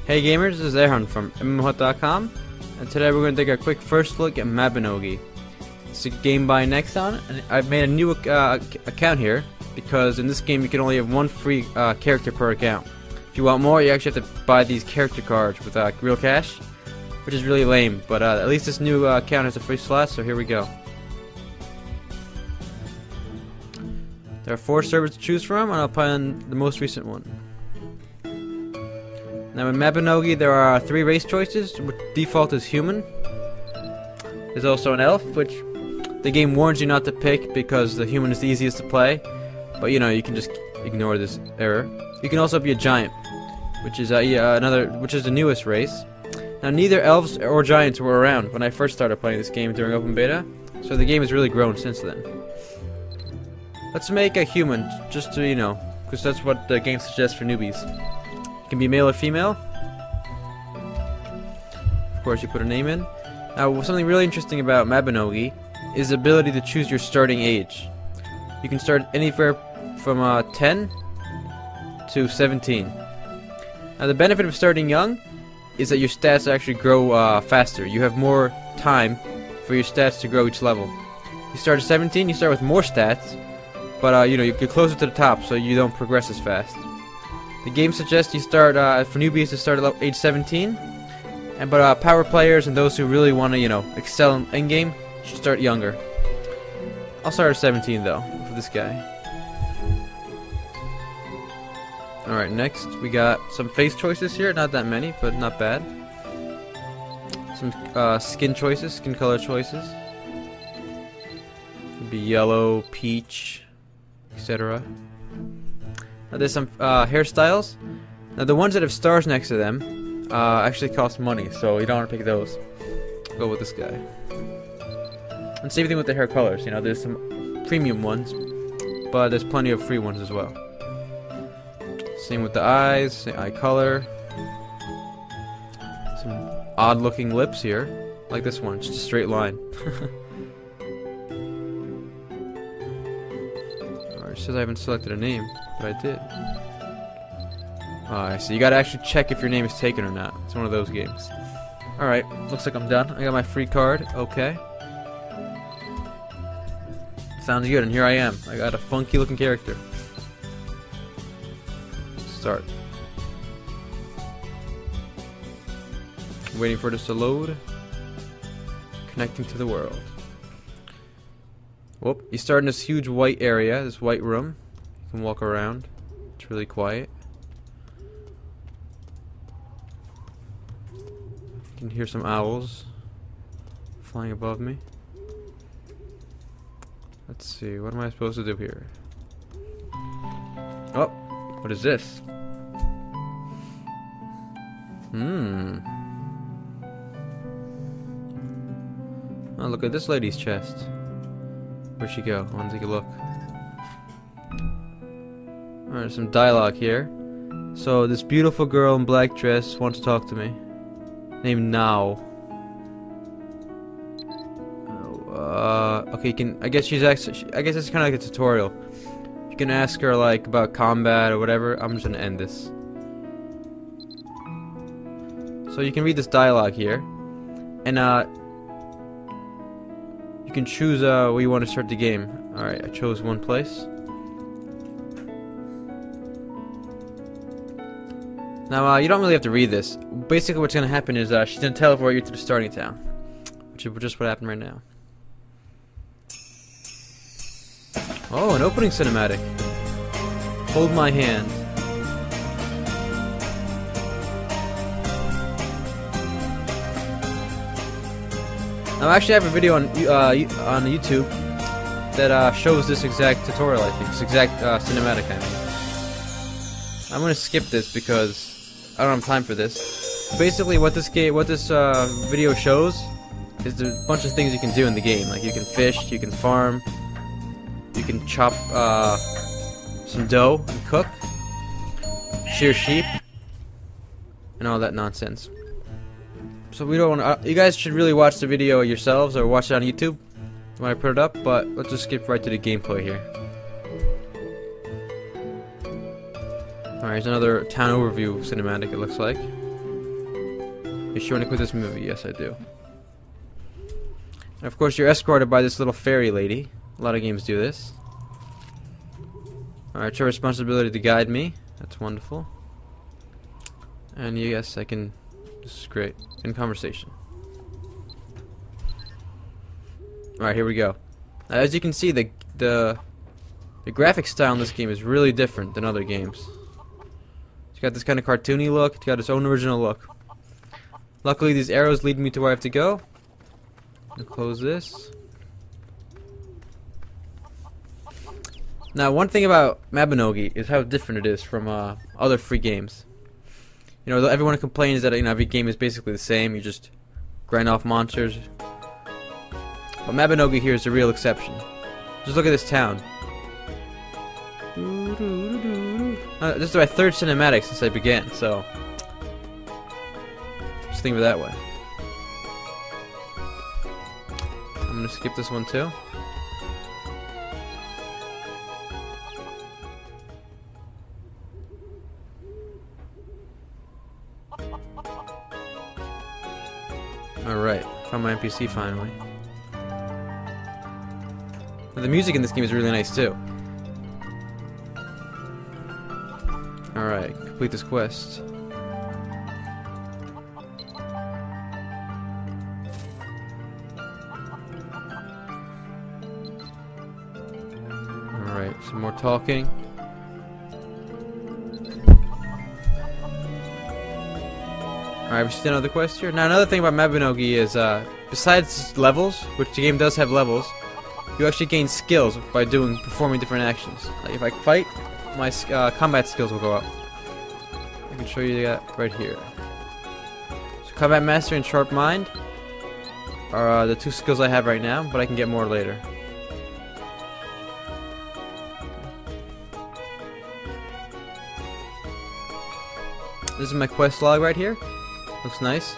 Hey gamers, this is Erhan from MMOHut.com, and today we're going to take a quick first look at Mabinogi. It's a game by Nexon, and I've made a new account here because in this game you can only have one free character per account. If you want more, you actually have to buy these character cards with real cash, which is really lame, but at least this new account has a free slot, so here we go. There are 4 servers to choose from, and I'll play on the most recent one. Now in Mabinogi there are 3 race choices, which default is human. There's also an elf, which the game warns you not to pick because the human is the easiest to play, but you know, you can just ignore this error. You can also be a giant, which is which is the newest race. Now neither elves or giants were around when I first started playing this game during open beta, so the game has really grown since then. Let's make a human, just to, you know, because that's what the game suggests for newbies. You can be male or female. Of course, you put a name in. Now, something really interesting about Mabinogi is the ability to choose your starting age. You can start anywhere from 10 to 17. Now, the benefit of starting young is that your stats actually grow faster. You have more time for your stats to grow each level. You start at 17, you start with more stats, but you know, you're closer to the top, so you don't progress as fast. The game suggests you start for newbies to start at age 17, but power players and those who really want to, you know, excel in game should start younger. I'll start at 17 though for this guy. All right, next we got some face choices here. Not that many, but not bad. Some skin choices, skin color choices. Could be yellow, peach, etc. Now there's some hairstyles. Now the ones that have stars next to them actually cost money, so you don't want to pick those. Go with this guy. And same thing with the hair colors. You know, there's some premium ones, but there's plenty of free ones as well. Same with the eyes, same eye color. Some odd-looking lips here, like this one, just a straight line. Alright, it says I haven't selected a name. But I did. I see. You gotta actually check if your name is taken or not. It's one of those games. Alright, looks like I'm done. I got my free card. Okay. Sounds good, and here I am. I got a funky looking character. Start. Waiting for this to load. Connecting to the world. Whoop, you start in this huge white area, this white room. You can walk around. It's really quiet. You can hear some owls flying above me. Let's see, what am I supposed to do here? Oh, what is this? Oh, look at this lady's chest. Where'd she go? I want to take a look. Alright, some dialogue here. So, this beautiful girl in black dress wants to talk to me. Named Now. Okay, you can. I guess she's actually. I guess it's kind of like a tutorial. You can ask her like about combat or whatever. I'm just gonna end this. So you can read this dialogue here, and you can choose where you want to start the game. All right, I chose one place. Now, you don't really have to read this. Basically, what's going to happen is she's going to teleport you to the starting town, which is just what happened right now. Oh, an opening cinematic. Hold my hand. Now, I actually have a video on YouTube that shows this exact tutorial. I think this exact cinematic. I mean, I'm going to skip this because I don't have time for this. Basically, what this video shows is a bunch of things you can do in the game. Like you can fish, you can farm, you can chop some dough and cook, shear sheep, and all that nonsense. So we don't want to. You guys should really watch the video yourselves or watch it on YouTube when I put it up. But let's just skip right to the gameplay here. Alright, here's another town overview cinematic, it looks like. You sure want to quit this movie? Yes, I do. And of course, you're escorted by this little fairy lady. A lot of games do this. Alright, it's your responsibility to guide me. That's wonderful. And yes, I can. This is great. In conversation. Alright, here we go. As you can see, the graphic style in this game is really different than other games. It's got this kind of cartoony look. It's got its own original look. Luckily, these arrows lead me to where I have to go. I'll close this. Now, one thing about Mabinogi is how different it is from other free games. You know, everyone complains that every game is basically the same. You just grind off monsters. But Mabinogi here is a real exception. Just look at this town. This is my third cinematic since I began, so just think of it that way. I'm gonna skip this one too. Alright, found my NPC finally. The music in this game is really nice too. Alright, complete this quest. Alright, some more talking. Alright, we should do another quest here. Now, another thing about Mabinogi is, besides levels, which the game does have levels, you actually gain skills by performing different actions. Like if I fight, my combat skills will go up. I can show you that right here. So Combat Mastery and Sharp Mind are the two skills I have right now, but I can get more later. This is my quest log right here. Looks nice.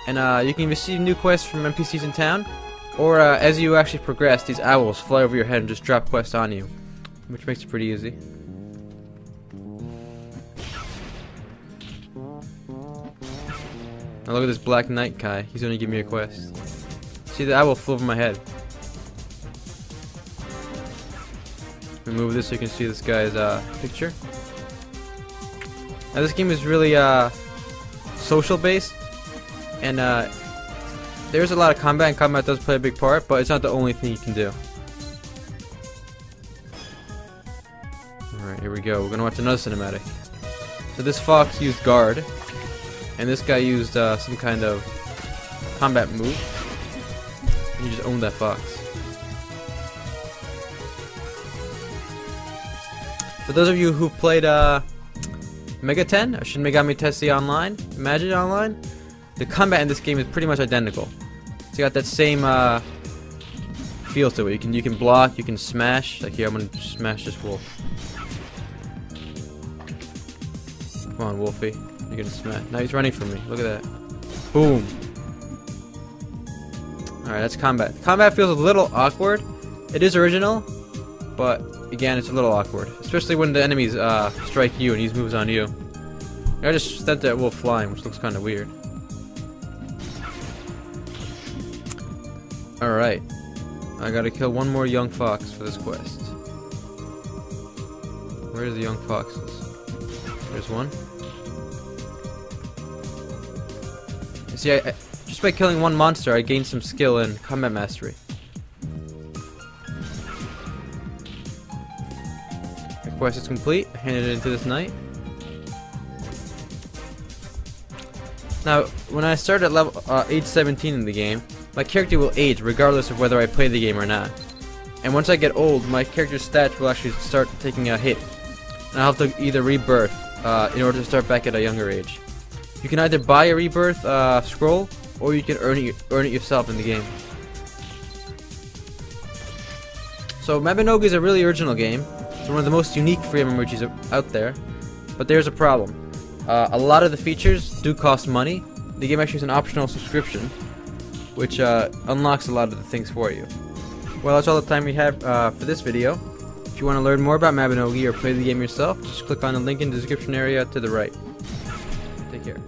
And you can receive new quests from NPCs in town, or as you actually progress, these owls fly over your head and just drop quests on you, which makes it pretty easy. Now look at this Black Knight guy. He's gonna give me a quest. See, the owl flew over my head. Remove this so you can see this guy's picture. Now this game is really social based, and there's a lot of combat, and combat does play a big part, but it's not the only thing you can do. Alright, here we go. We're gonna watch another cinematic. So this fox used guard, and this guy used some kind of combat move. And he just owned that fox. For those of you who've played Mega 10 or Shin Megami Tensei Online, Imagine Online, the combat in this game is pretty much identical. It's got that same feel to it. You can block, you can smash. Like here, I'm gonna smash this wolf. Come on, Wolfie. You're gonna smash. Now he's running from me. Look at that. Boom. Alright, that's combat. Combat feels a little awkward. It is original, but again, it's a little awkward. Especially when the enemies strike you and he moves on you. I just sent that wolf flying, which looks kind of weird. Alright. I gotta kill one more young fox for this quest. Where's the young foxes? There's one. See, just by killing one monster, I gained some skill in combat mastery. The quest is complete. I handed it into this knight. Now, when I start at level age 17 in the game, my character will age regardless of whether I play the game or not. And once I get old, my character's stats will actually start taking a hit. And I'll have to either rebirth in order to start back at a younger age. You can either buy a rebirth scroll, or you can earn it yourself in the game. So Mabinogi is a really original game. It's one of the most unique free MMORPGs out there. But there's a problem. A lot of the features do cost money. The game actually has an optional subscription, which unlocks a lot of the things for you. Well, that's all the time we have for this video. If you want to learn more about Mabinogi or play the game yourself, just click on the link in the description area to the right. Take care.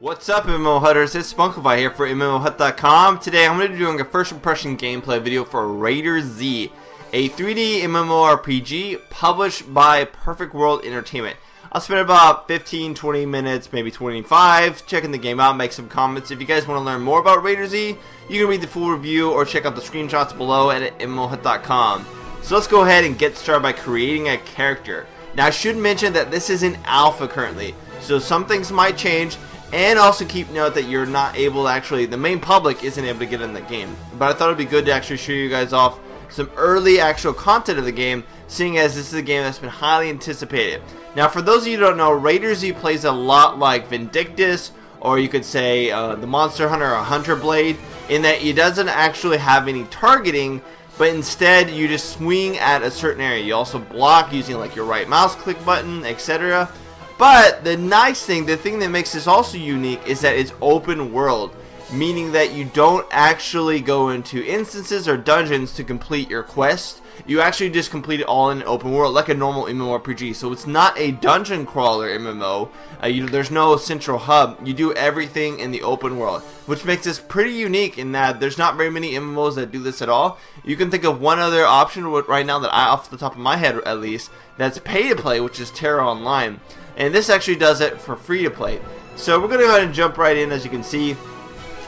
What's up, MMO Hutters? It's Spunkify here for MMOHut.com. Today I'm going to be doing a first impression gameplay video for Raider Z, a 3D MMORPG published by Perfect World Entertainment. I'll spend about 15-20 minutes, maybe 25, checking the game out, make some comments. If you guys want to learn more about Raider Z, you can read the full review or check out the screenshots below at MMOHut.com. So let's go ahead and get started by creating a character. Now I should mention that this is in alpha currently, so some things might change. And also keep note that you're not able to actually, the main public isn't able to get in the game. But I thought it would be good to actually show you guys off some early actual content of the game, seeing as this is a game that's been highly anticipated. Now for those of you who don't know, Raider Z plays a lot like Vindictus, or you could say the Monster Hunter or Hunter Blade, in that it doesn't actually have any targeting, but instead you just swing at a certain area. You also block using like your right mouse click button, etc. But the nice thing, the thing that makes this also unique, is that it's open world, meaning that you don't actually go into instances or dungeons to complete your quest. You actually just complete it all in an open world like a normal MMORPG. So it's not a dungeon crawler MMO. There's no central hub. You do everything in the open world, which makes this pretty unique in that there's not very many MMOs that do this at all. You can think of one other option right now that off the top of my head at least, that's pay to play, which is Terra Online. And this actually does it for free to play. So we're going to go ahead and jump right in. As you can see,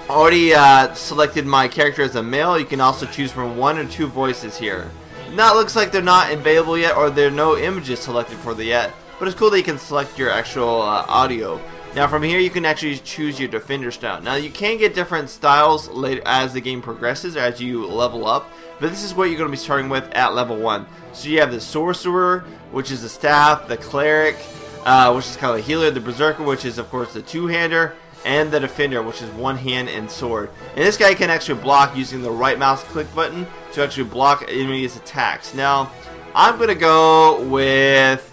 already selected my character as a male. You can also choose from 1 or 2 voices here. Now it looks like they're not available yet, or there are no images selected for them yet. But it's cool that you can select your actual audio. Now from here you can actually choose your defender style. Now you can get different styles later as the game progresses, or as you level up. But this is what you're going to be starting with at level 1. So you have the sorcerer, which is the staff, the cleric, which is kind of a healer, the berserker, which is of course the two-hander, and the defender, which is one hand and sword. And this guy can actually block using the right mouse click button to actually block enemies' attacks. Now I'm gonna go with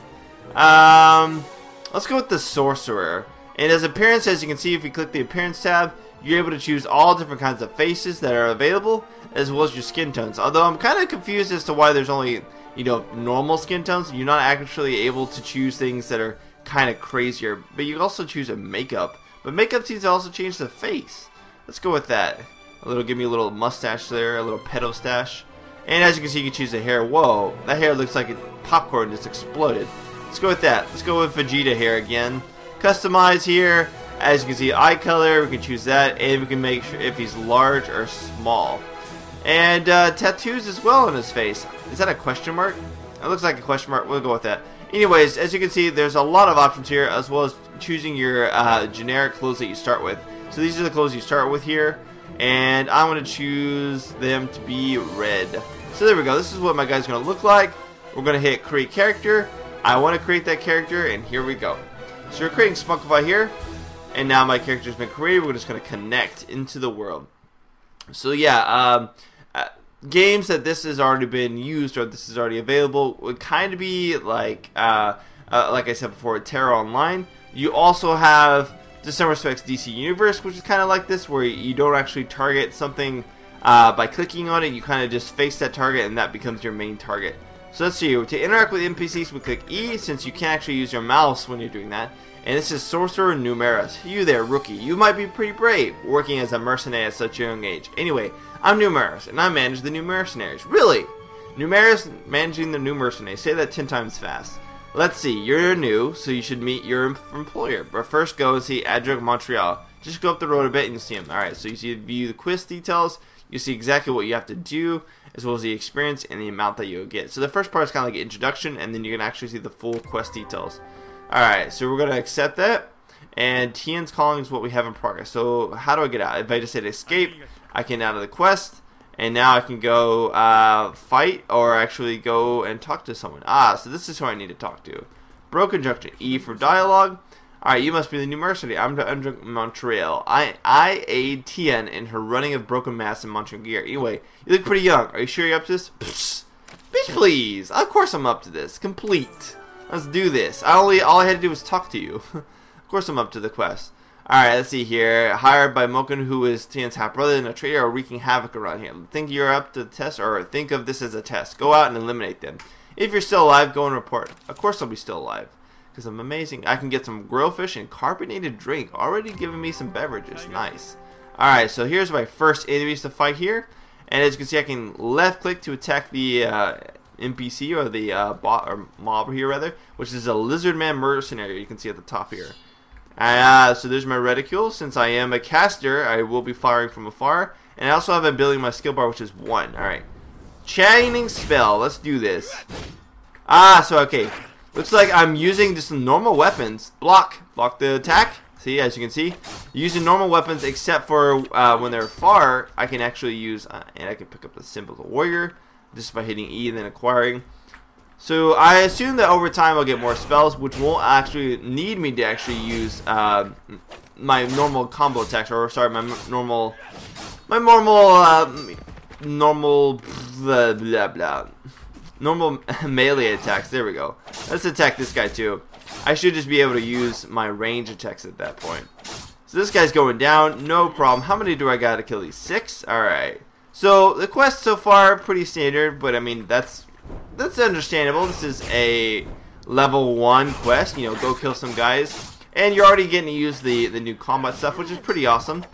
let's go with the sorcerer. And his appearance, as you can see if you click the appearance tab, you're able to choose all different kinds of faces that are available, as well as your skin tones. Although I'm kind of confused as to why there's only, normal skin tones. You're not actually able to choose things that are kind of crazier, but you can also choose a makeup. But makeup seems to also change the face. Let's go with that. Give me a little mustache there, a little pedo stash. And as you can see, you can choose the hair. Whoa, that hair looks like popcorn just exploded. Let's go with that. Let's go with Vegeta hair again. Customize here. As you can see, eye color, we can choose that, and we can make sure if he's large or small. And tattoos as well on his face. Is that a question mark? It looks like a question mark. We'll go with that. Anyways, as you can see, there's a lot of options here, as well as choosing your generic clothes that you start with. So these are the clothes you start with here, and I'm going to choose them to be red. So there we go. This is what my guy's going to look like. We're going to hit create character. I want to create that character, and here we go. So we're creating Spunkify here, and now my character's been created. We're just going to connect into the world. So yeah, games that this has already been used or this is already available would kind of be like I said before, Terra Online. You also have, to some respects, DC Universe, which is kind of like this, where you don't actually target something by clicking on it. You kind of just face that target, and that becomes your main target. So let's see. To interact with NPCs, we click E, since you can't actually use your mouse when you're doing that. And this is Sorcerer Numerus. You there, rookie. You might be pretty brave, working as a mercenary at such a young age. Anyway, I'm Numerus, and I manage the new mercenaries. Really? Numerus managing the new mercenaries. Say that 10 times fast. Let's see. You're new, so you should meet your employer. But first go and see Adrug Montreal. Just go up the road a bit and you'll see him. Alright, so you see view the quest details. You see exactly what you have to do, as well as the experience and the amount that you'll get. So the first part is kind of like an introduction, and then you can actually see the full quest details. Alright, so we're going to accept that, and Tian's calling is what we have in progress. So how do I get out? If I just hit escape, I can out of the quest, and now I can go fight, or actually go and talk to someone. So this is who I need to talk to. Broken Junction, E for dialogue. Alright, you must be the new mercenary. I'm to Montreal. I aid Tian in her running of broken mass in Montreal. Anyway, you look pretty young. Are you sure you're up to this? Psst. Bitch, please. Of course I'm up to this. Complete. Let's do this. All I had to do was talk to you. Of course I'm up to the quest. Alright, let's see here. Hired by Moken, who is Tian's half brother and a traitor, are wreaking havoc around here. Think you're up to the test, or think of this as a test. Go out and eliminate them. If you're still alive, go and report. Of course I'll be still alive. because I'm amazing. I can get some grillfish and carbonated drink. Already giving me some beverages. Nice. Alright, so here's my first enemies to fight here. And as you can see, I can left click to attack the NPC or the bot or mob here rather, which is a lizard man mercenary. You can see at the top here. So there's my reticule. Since I am a caster, I will be firing from afar. And I also have a ability in my skill bar, which is 1. Alright. Chaining spell. Let's do this. So okay. Looks like I'm using just some normal weapons. Block the attack. See, as you can see, using normal weapons except for when they're far, I can actually use, and I can pick up the symbol of warrior just by hitting E and then acquiring. So I assume that over time I'll get more spells, which won't actually need me to actually use my normal combo attacks, or sorry, my normal normal melee attacks. There we go. Let's attack this guy too. I should just be able to use my range attacks at that point. So this guy's going down, no problem. How many do I got to kill these? 6? Alright. So the quest so far, pretty standard, but I mean, that's understandable. This is a level 1 quest, you know, go kill some guys. And you're already getting to use the new combat stuff, which is pretty awesome.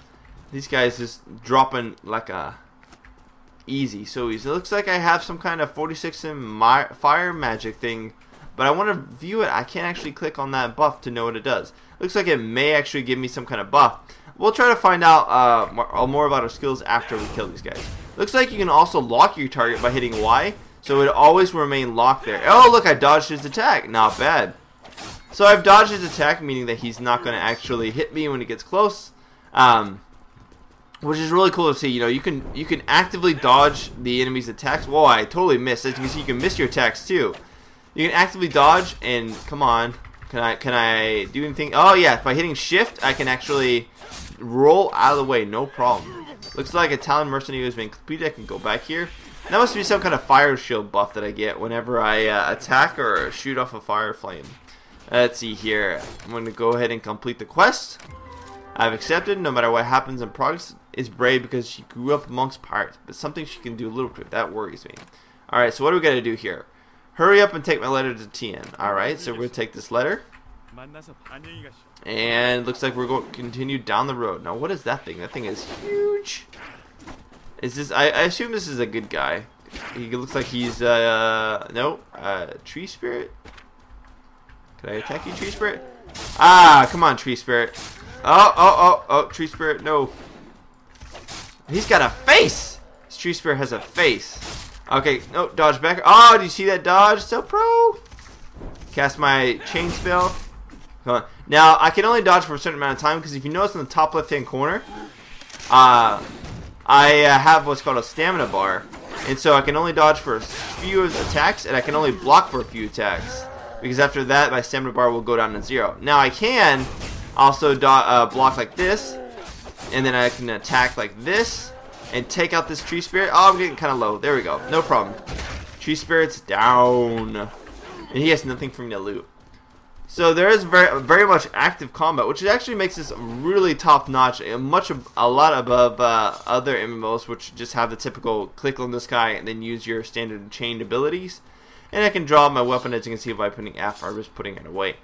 These guys just dropping like a easy, so easy. It looks like I have some kind of 46 in fire magic thing. But I want to view it. I can't actually click on that buff to know what it does. Looks like it may actually give me some kind of buff. We'll try to find out more about our skills after we kill these guys. Looks like you can also lock your target by hitting Y. So it always remain locked there. Oh, look, I dodged his attack. Not bad. So I've dodged his attack, meaning that he's not going to actually hit me when he gets close. Which is really cool to see. You know, you can actively dodge the enemy's attacks. Whoa, I totally missed. As you can see, you can miss your attacks too. You can actively dodge, and come on, can I do anything? Oh yeah, by hitting shift, I can actually roll out of the way, no problem. Looks like a talent mercenary has been completed. I can go back here. That must be some kind of fire shield buff that I get whenever I attack or shoot off a fire flame. Let's see here. I'm going to go ahead and complete the quest. I've accepted. No matter what happens in progress, is brave because she grew up amongst pirates, but something she can do a little bit. That worries me. Alright, so what do we got to do here? Hurry up and take my letter to Tien. Alright, so we're going to take this letter. And looks like we're going to continue down the road. Now, what is that thing? That thing is huge. Is this... I assume this is a good guy. He looks like he's... no. Tree Spirit? Can I attack you, Tree Spirit? Ah, come on, Tree Spirit. Oh, Tree Spirit, no. He's got a face! This Tree Spirit has a face. Okay, no, dodge back. Oh, do you see that dodge? So pro! Cast my chain spell. Come on. Now, I can only dodge for a certain amount of time, because if you notice in the top left-hand corner, I have what's called a stamina bar. And so I can only dodge for a few attacks, and I can only block for a few attacks. Because after that, my stamina bar will go down to 0. Now, I can also block like this, and then I can attack like this, and take out this Tree Spirit. Oh, I'm getting kind of low. There we go. No problem. Tree Spirit's down. And he has nothing for me to loot. So there is very much active combat, which actually makes this really top-notch, and a lot above other MMOs, which just have the typical click on this guy and then use your standard chained abilities. And I can draw my weapon, as you can see, by putting F or just putting it away.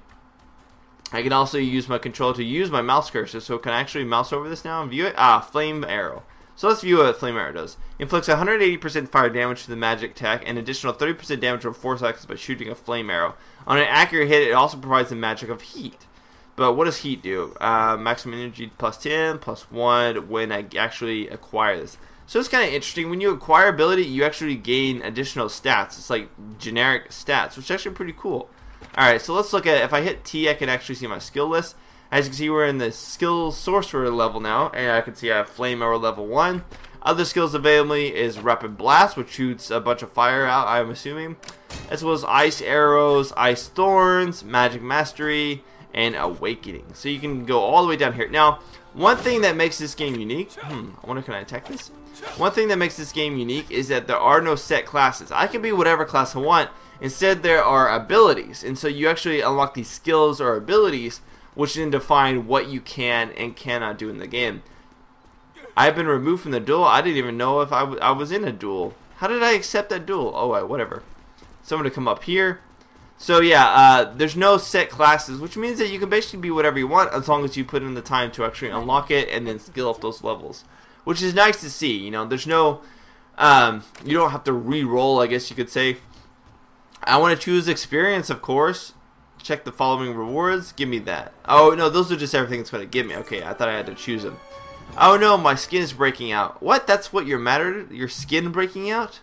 I can also use my controller to use my mouse cursor, so can I actually mouse over this now and view it? Flame arrow. So let's view what Flame Arrow does. Inflicts 180% fire damage to the magic attack and additional 30% damage for 4 seconds by shooting a Flame Arrow. On an accurate hit, it also provides the magic of heat. But what does heat do? Maximum energy plus 10, plus 1 when I actually acquire this. So it's kind of interesting. When you acquire ability, you actually gain additional stats. It's like generic stats, which is actually pretty cool. Alright, so let's look at it. If I hit T, I can actually see my skill list. As you can see, we're in the skill sorcerer level now, and I can see I have Flame Arrow level 1. Other skills available is Rapid Blast, which shoots a bunch of fire out, I'm assuming, as well as Ice Arrows, Ice Thorns, Magic Mastery, and Awakening. So you can go all the way down here. Now, one thing that makes this game unique, I wonder, can I attack this? One thing that makes this game unique is that there are no set classes. I can be whatever class I want. Instead, there are abilities, and so you actually unlock these skills or abilities, which then define what you can and cannot do in the game. I've been removed from the duel. I didn't even know if I was in a duel. How did I accept that duel? Oh, whatever. So I'm going to come up here. So yeah, there's no set classes, which means that you can basically be whatever you want as long as you put in the time to actually unlock it and then skill up those levels, which is nice to see. You know, there's no, you don't have to re-roll, I guess you could say. I want to choose experience, of course. Check the following rewards. Give me that. Oh no, those are just everything it's going to give me. Okay, I thought I had to choose them. Oh no, my skin is breaking out. What? That's what your matter? Your skin breaking out?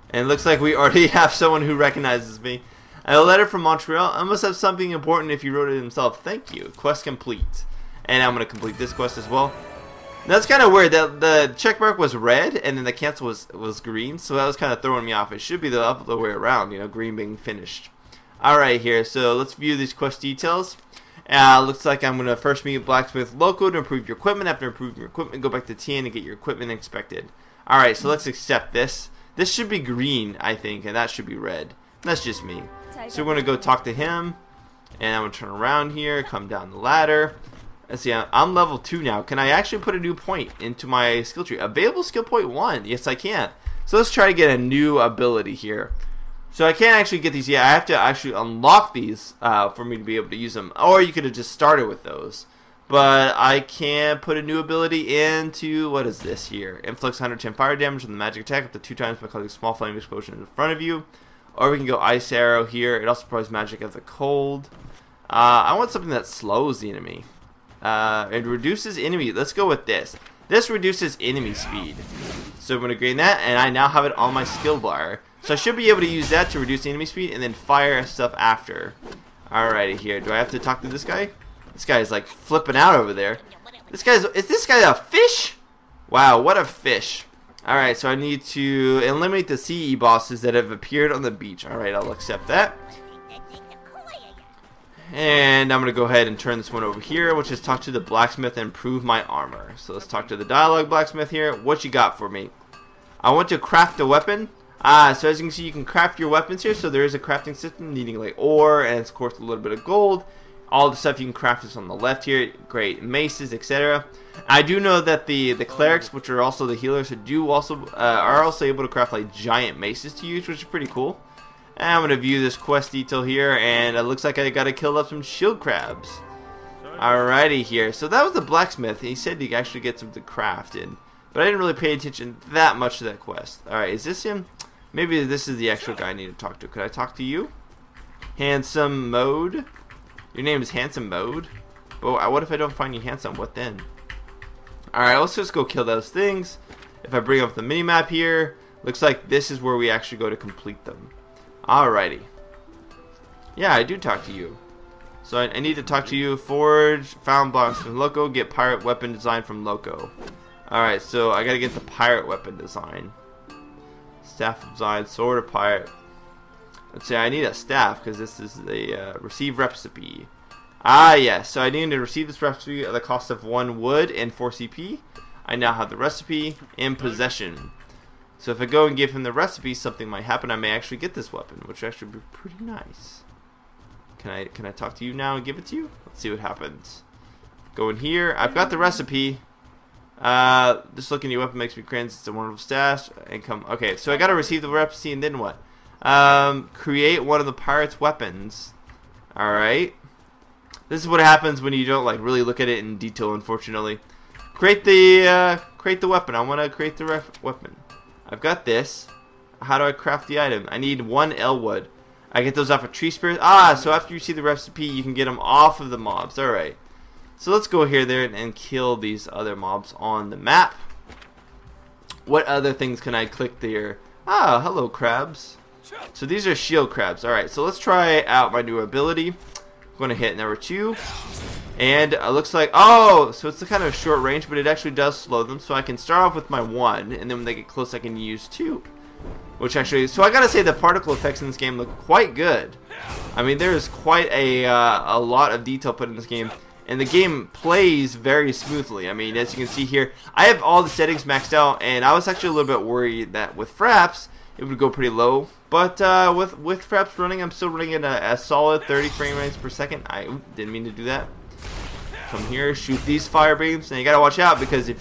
And it looks like we already have someone who recognizes me. A letter from Montreal. I must have something important if you wrote it himself. Thank you. Quest complete. And I'm going to complete this quest as well. That's kind of weird. The check mark was red and then the cancel was green. So that was kind of throwing me off. It should be the other way around. You know, green being finished. Alright here. So let's view these quest details. Looks like I'm going to first meet Blacksmith Loco to improve your equipment. After improving your equipment, go back to TN and get your equipment inspected. Alright, so let's accept this. This should be green, I think, and that should be red. That's just me. So we're going to go talk to him, and I'm going to turn around here, come down the ladder. Let's see, I'm level 2 now. Can I actually put a new point into my skill tree? Available skill point 1. Yes, I can. So let's try to get a new ability here. So I can't actually get these yet. I have to actually unlock these for me to be able to use them. Or you could have just started with those. But I can put a new ability into, what is this here? Inflicts 110 fire damage on the magic attack up to 2 times by causing a small flame explosion in front of you. Or we can go Ice Arrow here. It also provides magic of the cold. I want something that slows the enemy. It reduces enemy. Let's go with this. This reduces enemy speed. So I'm going to gain that, and I now have it on my skill bar. So I should be able to use that to reduce enemy speed and then fire stuff after. Alrighty here. Do I have to talk to this guy? This guy is like flipping out over there. Is this guy a fish? Wow, what a fish. Alright, so I need to eliminate the CE bosses that have appeared on the beach. Alright, I'll accept that. And I'm going to go ahead and turn this one over here, which is talk to the blacksmith and improve my armor. So let's talk to the dialogue blacksmith here. What you got for me? I want to craft a weapon. So as you can see, you can craft your weapons here. So there is a crafting system needing like ore and of course a little bit of gold. All the stuff you can craft is on the left here. Great maces, etc. I do know that the clerics, which are also the healers, are also able to craft like giant maces to use, which is pretty cool. And I'm gonna view this quest detail here, and it looks like I gotta kill up some shield crabs. Alrighty here. So that was the blacksmith. He said he actually get something crafted, but I didn't really pay attention that much to that quest. Alright, is this him? Maybe this is the actual guy I need to talk to. Could I talk to you? Handsome Mode. Your name is Handsome Mode? But what if I don't find you handsome? What then? Alright, let's just go kill those things. If I bring up the minimap here, looks like this is where we actually go to complete them. Alrighty. Yeah, I do talk to you. So I need to talk to you. Forge, found blocks from Loco, get pirate weapon design from Loco. Alright, so I gotta get the pirate weapon design. Staff of design, sword of pirate. Let's say I need a staff because this is the receive recipe. Ah yes, so I need to receive this recipe at the cost of 1 wood and 4 CP. I now have the recipe in possession. So if I go and give him the recipe, something might happen. I may actually get this weapon, which would actually be pretty nice. Can I talk to you now and give it to you? Let's see what happens. Go in here. I've got the recipe. Just looking at your weapon makes me cringe. It's a wonderful stash. And come. Okay, so I gotta receive the recipe and then what? Create one of the pirate's weapons. Alright. This is what happens when you don't like really look at it in detail, unfortunately. Create the weapon. I want to create the weapon. I've got this. How do I craft the item? I need 1 Elwood. I get those off of tree spears. Ah, so after you see the recipe, you can get them off of the mobs. Alright. So let's go here there and kill these other mobs on the map. What other things can I click there? Ah, hello crabs. So these are shield crabs. Alright, so let's try out my new ability. I'm going to hit number 2. And it looks like, oh, so it's a kind of short range, but it actually does slow them. So I can start off with my 1, and then when they get close, I can use 2. Which actually, so I gotta say the particle effects in this game look quite good. I mean, there is quite a lot of detail put in this game. And the game plays very smoothly. I mean, as you can see here, I have all the settings maxed out, and I was actually a little bit worried that with fraps, it would go pretty low. But with fraps running, I'm still running at a solid 30 frame rates per second. I didn't mean to do that. Come here, shoot these fire beams, and you gotta watch out because if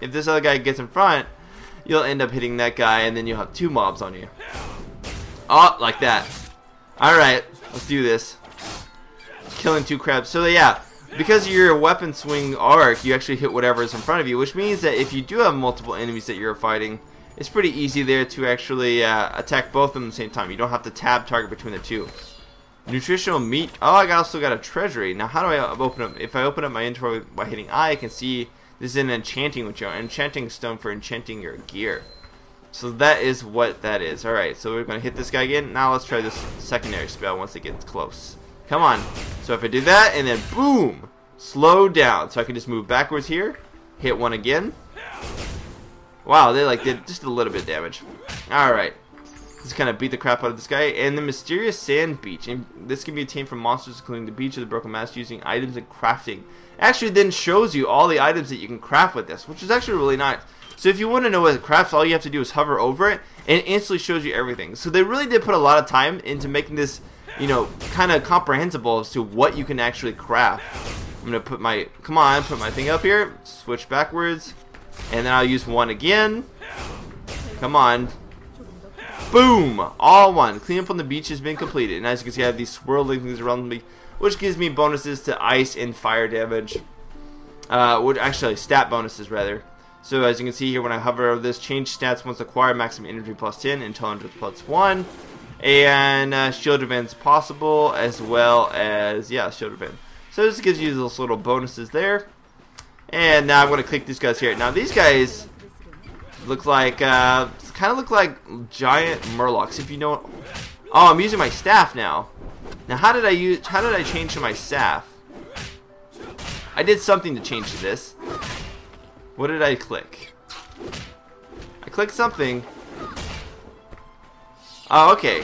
this other guy gets in front, you'll end up hitting that guy, and then you'll have 2 mobs on you. Oh, like that. Alright, let's do this. Killing 2 crabs. So yeah, because of your weapon swing arc, you actually hit whatever is in front of you, which means that if you do have multiple enemies that you're fighting, it's pretty easy there to actually attack both of them at the same time. You don't have to tab target between the two. Nutritional meat. Oh, I also got a treasury. Now, how do I open up? If I open up my inventory by hitting I can see this is an enchanting with your enchanting stone for enchanting your gear. So that is what that is. Alright, so we're going to hit this guy again. Now let's try this secondary spell once it gets close. Come on. So if I do that, and then boom, slow down. So I can just move backwards here, hit one again. Wow, they like did just a little bit of damage. Alright. Just kind of beat the crap out of this guy. And the mysterious sand beach. And this can be attained from monsters including the beach of the broken mast using items and crafting. Actually then shows you all the items that you can craft with this, which is actually really nice. So if you want to know what it crafts, all you have to do is hover over it and it instantly shows you everything. So they really did put a lot of time into making this, you know, kind of comprehensible as to what you can actually craft. I'm going to put my, put my thing up here, switch backwards, and then I'll use one again. Come on. Boom! All one. Cleanup on the beach has been completed. And as you can see, I have these swirling things around me, which gives me bonuses to ice and fire damage. Actually, stat bonuses, rather. So as you can see here, when I hover over this, change stats once acquired, maximum energy plus 10, intelligence plus 1. And shield events possible, as well as, yeah, shield event. So this gives you those little bonuses there. And now I'm going to click these guys here. Now these guys look like, kind of look like giant murlocs, if you know. Oh, I'm using my staff now. Now, how did I change to my staff? I did something to change to this. What did I click? I clicked something. Oh, okay.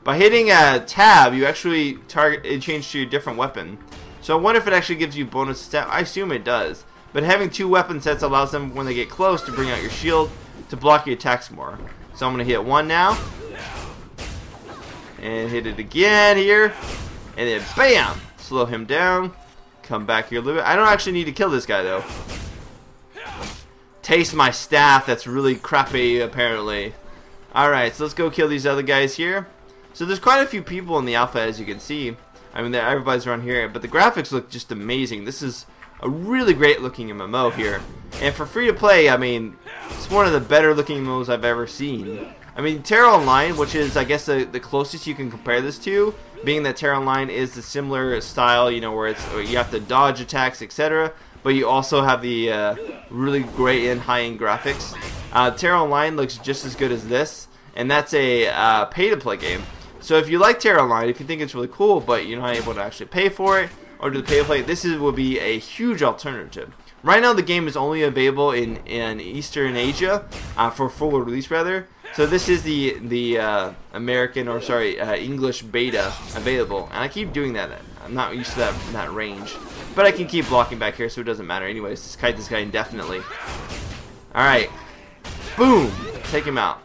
By hitting a tab, you actually change to a different weapon. So I wonder if it actually gives you bonus stat. I assume it does. But having 2 weapon sets allows them, when they get close, to bring out your shield to block your attacks more. So I'm going to hit 1 now. And hit it again here. And then BAM! Slow him down. Come back here a little bit. I don't actually need to kill this guy though. Taste my staff. That's really crappy apparently. Alright, so let's go kill these other guys here. So there's quite a few people in the alpha, as you can see. I mean, everybody's around here. But the graphics look just amazing. This is a really great looking MMO here. And for free to play, I mean, it's one of the better looking MMOs I've ever seen. I mean, Terra Online, which is, I guess, the closest you can compare this to, being that Terra Online is the similar style, you know, where it's you have to dodge attacks, etc. But you also have the really great and high-end graphics. Terra Online looks just as good as this, and that's a pay-to-play game. So if you like Terra Online, if you think it's really cool, but you're not able to actually pay for it, or do the pay-to-play, this would be a huge alternative. Right now, the game is only available in Eastern Asia, for full release, rather. So this is the American, or sorry, English beta available, and I keep doing that. I'm not used to that range, but I can keep blocking back here, so it doesn't matter. Anyways, just kite this guy indefinitely. All right, boom, take him out.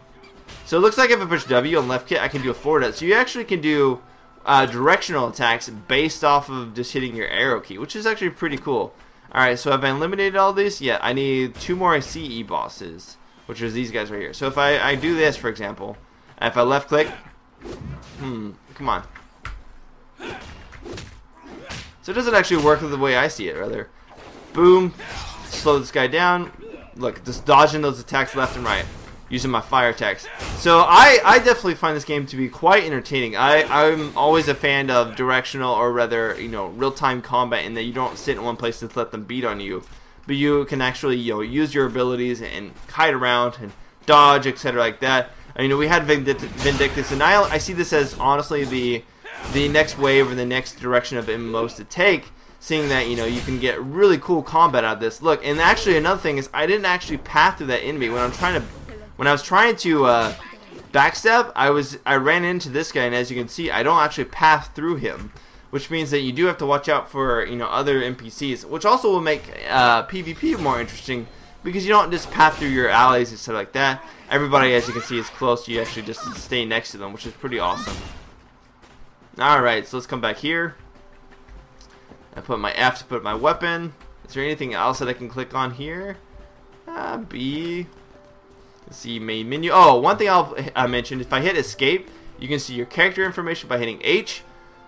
So it looks like if I push W on left hit, I can do a forward hit. So you actually can do directional attacks based off of just hitting your arrow key, which is actually pretty cool. All right, so have I eliminated all these? Yeah, I need 2 more CE bosses, which is these guys right here. So if I do this, for example, if I left click, come on. So it doesn't actually work the way I see it, rather. Boom, slow this guy down. Look, just dodging those attacks left and right, using my fire attacks. So I definitely find this game to be quite entertaining. I'm always a fan of directional, or rather, you know, real-time combat, in that you don't sit in one place and let them beat on you. But you can actually, you know, use your abilities and kite around and dodge, etc. like that. You know, we had Vindictus, and I see this as honestly the next wave, or the next direction of MMOs to take, seeing that, you know, you can get really cool combat out of this. Look, and actually another thing is, I didn't actually path through that enemy when I was trying to backstab. I ran into this guy, and as you can see, I don't actually path through him, which means that you do have to watch out for, you know, other NPCs, which also will make PvP more interesting, because you don't just path through your allies and stuff like that. Everybody, as you can see, is close. You actually just stay next to them, which is pretty awesome. Alright, so let's come back here. I put my F to put my weapon. Is there anything else that I can click on here? B. Let's see, main menu. Oh, one thing I'll mention, if I hit escape, You can see your character information by hitting H.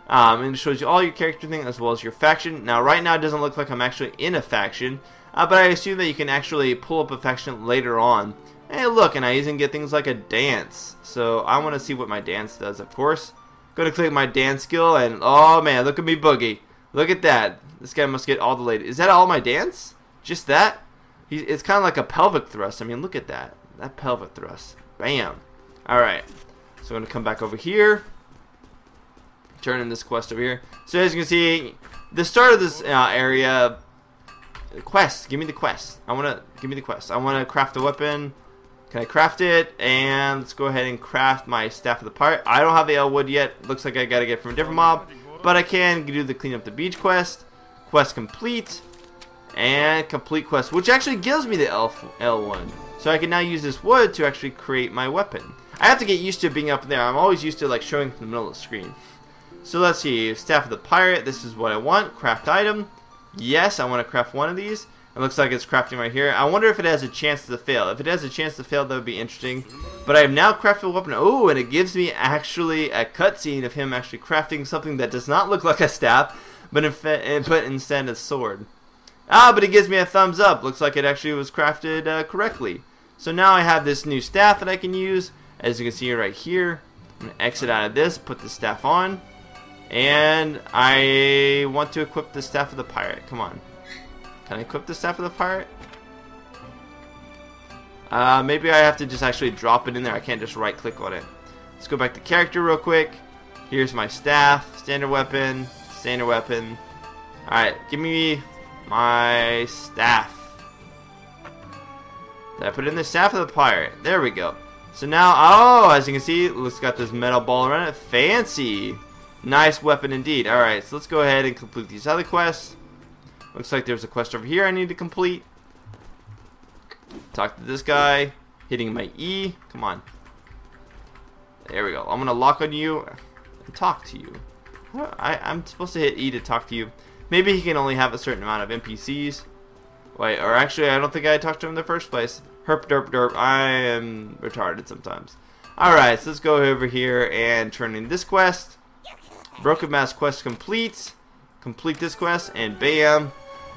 And it shows you all your character thing as well as your faction. Now right now it doesn't look like I'm actually in a faction, but I assume that you can actually pull up a faction later on. Hey look, and I even get things like a dance. So I want to see what my dance does, of course. Go to click my dance skill, and oh man, look at me boogie. Look at that. This guy must get all the ladies. Is that all my dance? Just that? It's kind of like a pelvic thrust. I mean, look at that. That pelvic thrust. Bam. Alright. So I'm going to come back over here. Turn in this quest over here. So as you can see, the start of this area, quest. Give me the quest. Give me the quest. I want to craft a weapon. Can I craft it? And let's go ahead and craft my staff of the pirate. I don't have the elwood yet. Looks like I gotta get it from a different mob, but I can do the clean up the beach quest. Quest complete. And complete quest, which actually gives me the L1. So I can now use this wood to actually create my weapon. I have to get used to being up there. I'm always used to like showing in the middle of the screen. So let's see, staff of the pirate. This is what I want. Craft item. Yes, I want to craft one of these. It looks like it's crafting right here. I wonder if it has a chance to fail. If it has a chance to fail, that would be interesting. But I have now crafted a weapon. Oh, and it gives me actually a cutscene of him actually crafting something that does not look like a staff, but instead a sword. But it gives me a thumbs up. Looks like it actually was crafted correctly. So now I have this new staff that I can use. As you can see right here, I'm going to exit out of this, put the staff on. And I want to equip the staff of the pirate. Come on. Can I equip the staff of the pirate? Maybe I have to just actually drop it in there. I can't just right click on it. Let's go back to character real quick. Here's my staff. Standard weapon. Standard weapon. Alright, give me my staff. Did I put in the staff of the pirate? There we go. So now, oh, as you can see, it's got this metal ball around it. Fancy. Nice weapon indeed. Alright, so let's go ahead and complete these other quests. Looks like there's a quest over here I need to complete. Talk to this guy. Hitting my E. Come on. There we go. I'm going to lock on you and talk to you. I'm supposed to hit E to talk to you. Maybe he can only have a certain amount of NPCs. Wait, or actually I don't think I talked to him in the first place. Herp derp derp. I am retarded sometimes. Alright, so let's go over here and turn in this quest. Broken Mask quest complete. Complete this quest and bam.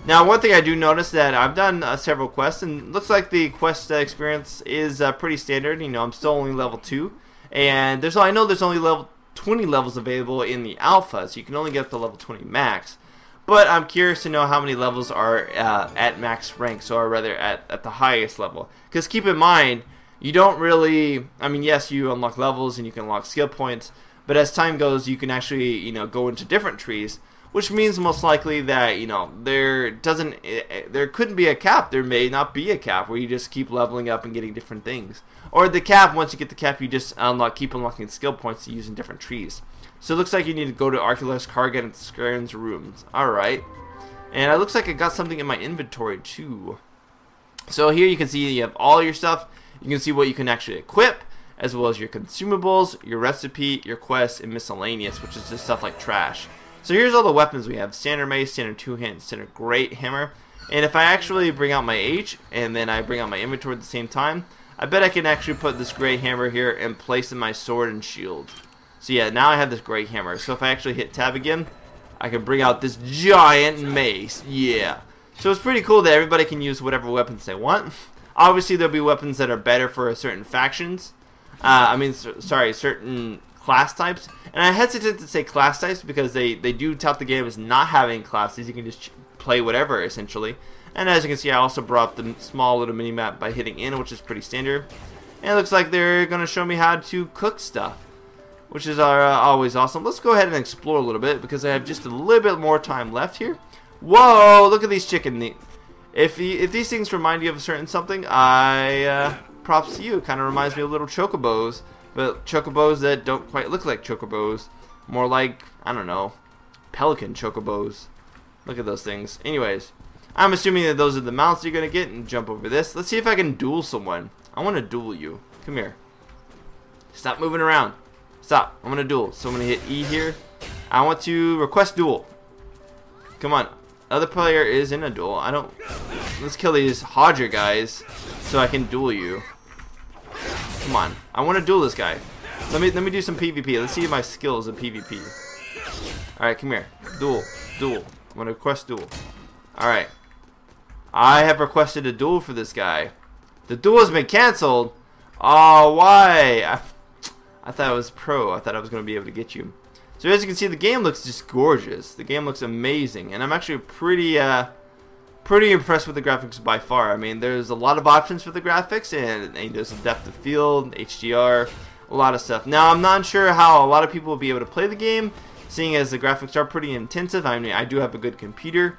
Now one thing I do notice that I've done several quests and looks like the quest experience is pretty standard. You know, I'm still only level 2 and I know there's only level 20 levels available in the alpha, so you can only get up to level 20 max. But I'm curious to know how many levels are at max rank, so or rather at the highest level. Because keep in mind, you don't really, I mean yes, you unlock levels and you can unlock skill points, but as time goes you can actually, you know, go into different trees. Which means most likely that, you know, there couldn't be a cap. There may not be a cap where you just keep leveling up and getting different things. Or the cap, once you get the cap, you just keep unlocking skill points to use in different trees. So it looks like you need to go to Arculus, Kargan, and Skaren's rooms. Alright. And it looks like I got something in my inventory too. So here you can see you have all your stuff. You can see what you can actually equip, as well as your consumables, your recipe, your quests, and miscellaneous, which is just stuff like trash. So here's all the weapons we have. Standard mace, standard two-hand, standard great hammer. And if I actually bring out my H, and then I bring out my inventory at the same time, I bet I can actually put this great hammer here and place in my sword and shield. So yeah, now I have this great hammer. So if I actually hit tab again, I can bring out this giant mace. Yeah. So it's pretty cool that everybody can use whatever weapons they want. Obviously there'll be weapons that are better for certain factions. Certain class types. And I hesitate to say class types because they do tout the game as not having classes. You can just play whatever essentially. And as you can see, I also brought up the small little mini map by hitting in, which is pretty standard. And it looks like they're going to show me how to cook stuff, which is always awesome. Let's go ahead and explore a little bit because I have just a little bit more time left here. Whoa, look at these chicken. If these things remind you of a certain something, props to you. Kind of reminds me of little chocobos, but chocobos that don't quite look like chocobos. More like, I don't know, pelican chocobos. Look at those things. Anyways, I'm assuming that those are the mounts you're going to get and jump over this. Let's see if I can duel someone. I want to duel you. Come here. Stop moving around. Stop. I'm going to duel. So I'm going to hit E here. I want to request duel. Come on. Other player is in a duel. Let's kill these Hodger guys so I can duel you. Come on. I want to duel this guy. Let me do some PvP. Let's see my skills in PvP. Alright, come here. Duel. I'm gonna request duel. Alright. I have requested a duel for this guy. The duel has been cancelled? Oh, why? I thought it was pro. I thought I was gonna be able to get you. So as you can see, the game looks just gorgeous. The game looks amazing. And I'm actually pretty impressed with the graphics by far. I mean, there's a lot of options for the graphics, and there's a depth of field, HDR, a lot of stuff. Now, I'm not sure how a lot of people will be able to play the game, seeing as the graphics are pretty intensive. I mean, I do have a good computer,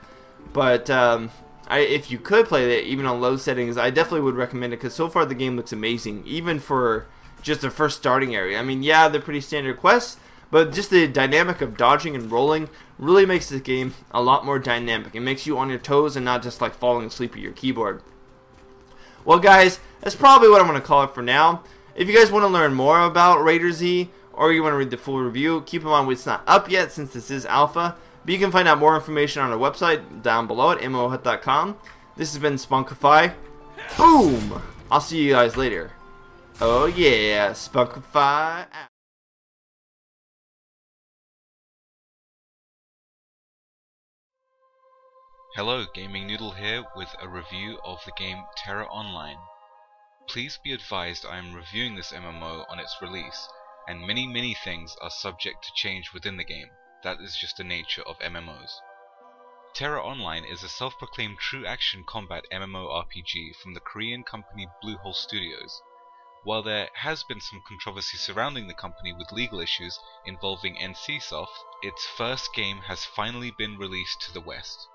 but if you could play it, even on low settings, I definitely would recommend it, because so far the game looks amazing, even for just the first starting area. I mean, yeah, they're pretty standard quests, but just the dynamic of dodging and rolling really makes this game a lot more dynamic. It makes you on your toes and not just like falling asleep at your keyboard. Well, guys, that's probably what I'm going to call it for now. If you guys want to learn more about Raider Z, or you want to read the full review, keep in mind it's not up yet since this is alpha, but you can find out more information on our website down below at mohut.com. This has been Spunkify. Boom! I'll see you guys later. Oh yeah, Spunkify out. Hello, Gaming Noodle here with a review of the game Terra Online. Please be advised I am reviewing this MMO on its release, and many things are subject to change within the game. That is just the nature of MMOs. Terra Online is a self-proclaimed true action combat MMORPG from the Korean company Bluehole Studios. While there has been some controversy surrounding the company with legal issues involving NCSoft, its first game has finally been released to the West.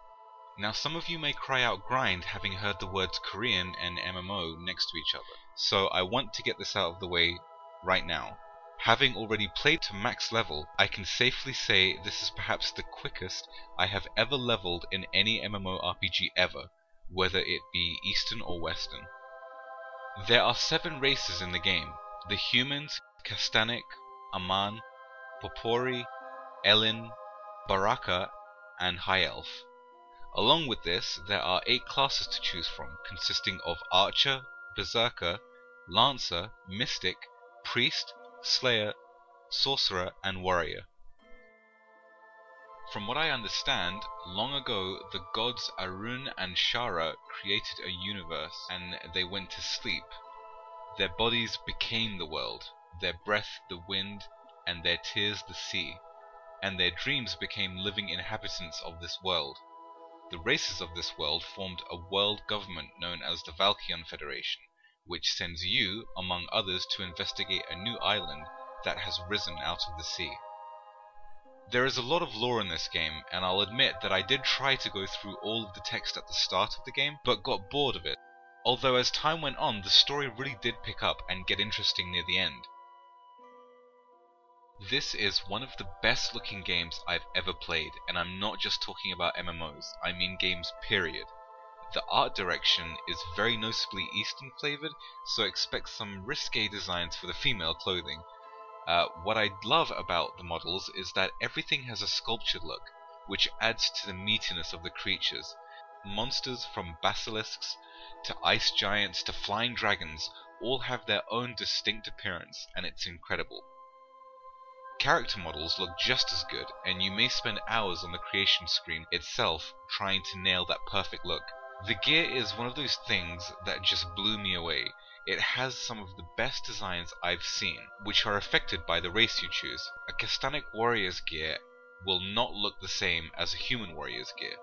Now, some of you may cry out grind having heard the words Korean and MMO next to each other, so I want to get this out of the way right now. Having already played to max level, I can safely say this is perhaps the quickest I have ever leveled in any MMORPG ever, whether it be Eastern or Western. There are 7 races in the game: the humans, Kastanik, Aman, Popori, Elin, Baraka, and High Elf. Along with this, there are 8 classes to choose from, consisting of Archer, Berserker, Lancer, Mystic, Priest, Slayer, Sorcerer, and Warrior. From what I understand, long ago the gods Arun and Shara created a universe, and they went to sleep. Their bodies became the world, their breath the wind, and their tears the sea, and their dreams became living inhabitants of this world. The races of this world formed a world government known as the Valkion Federation, which sends you, among others, to investigate a new island that has risen out of the sea. There is a lot of lore in this game, and I'll admit that I did try to go through all of the text at the start of the game, but got bored of it. Although as time went on, the story really did pick up and get interesting near the end. This is one of the best looking games I've ever played, and I'm not just talking about MMOs, I mean games period. The art direction is very noticeably Eastern flavoured, so expect some risque designs for the female clothing. What I love about the models is that everything has a sculptured look, which adds to the meatiness of the creatures. Monsters from basilisks to ice giants to flying dragons all have their own distinct appearance, and it's incredible. Character models look just as good, and you may spend hours on the creation screen itself trying to nail that perfect look. The gear is one of those things that just blew me away. It has some of the best designs I've seen, which are affected by the race you choose. A Kastanik warrior's gear will not look the same as a human warrior's gear.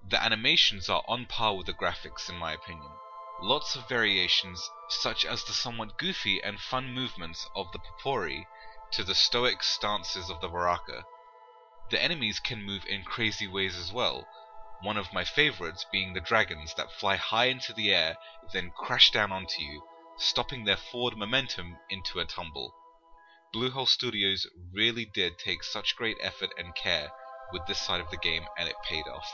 The animations are on par with the graphics in my opinion. Lots of variations, such as the somewhat goofy and fun movements of the Popori to the stoic stances of the Baraka. The enemies can move in crazy ways as well, one of my favorites being the dragons that fly high into the air, then crash down onto you, stopping their forward momentum into a tumble. Bluehole Studios really did take such great effort and care with this side of the game, and it paid off.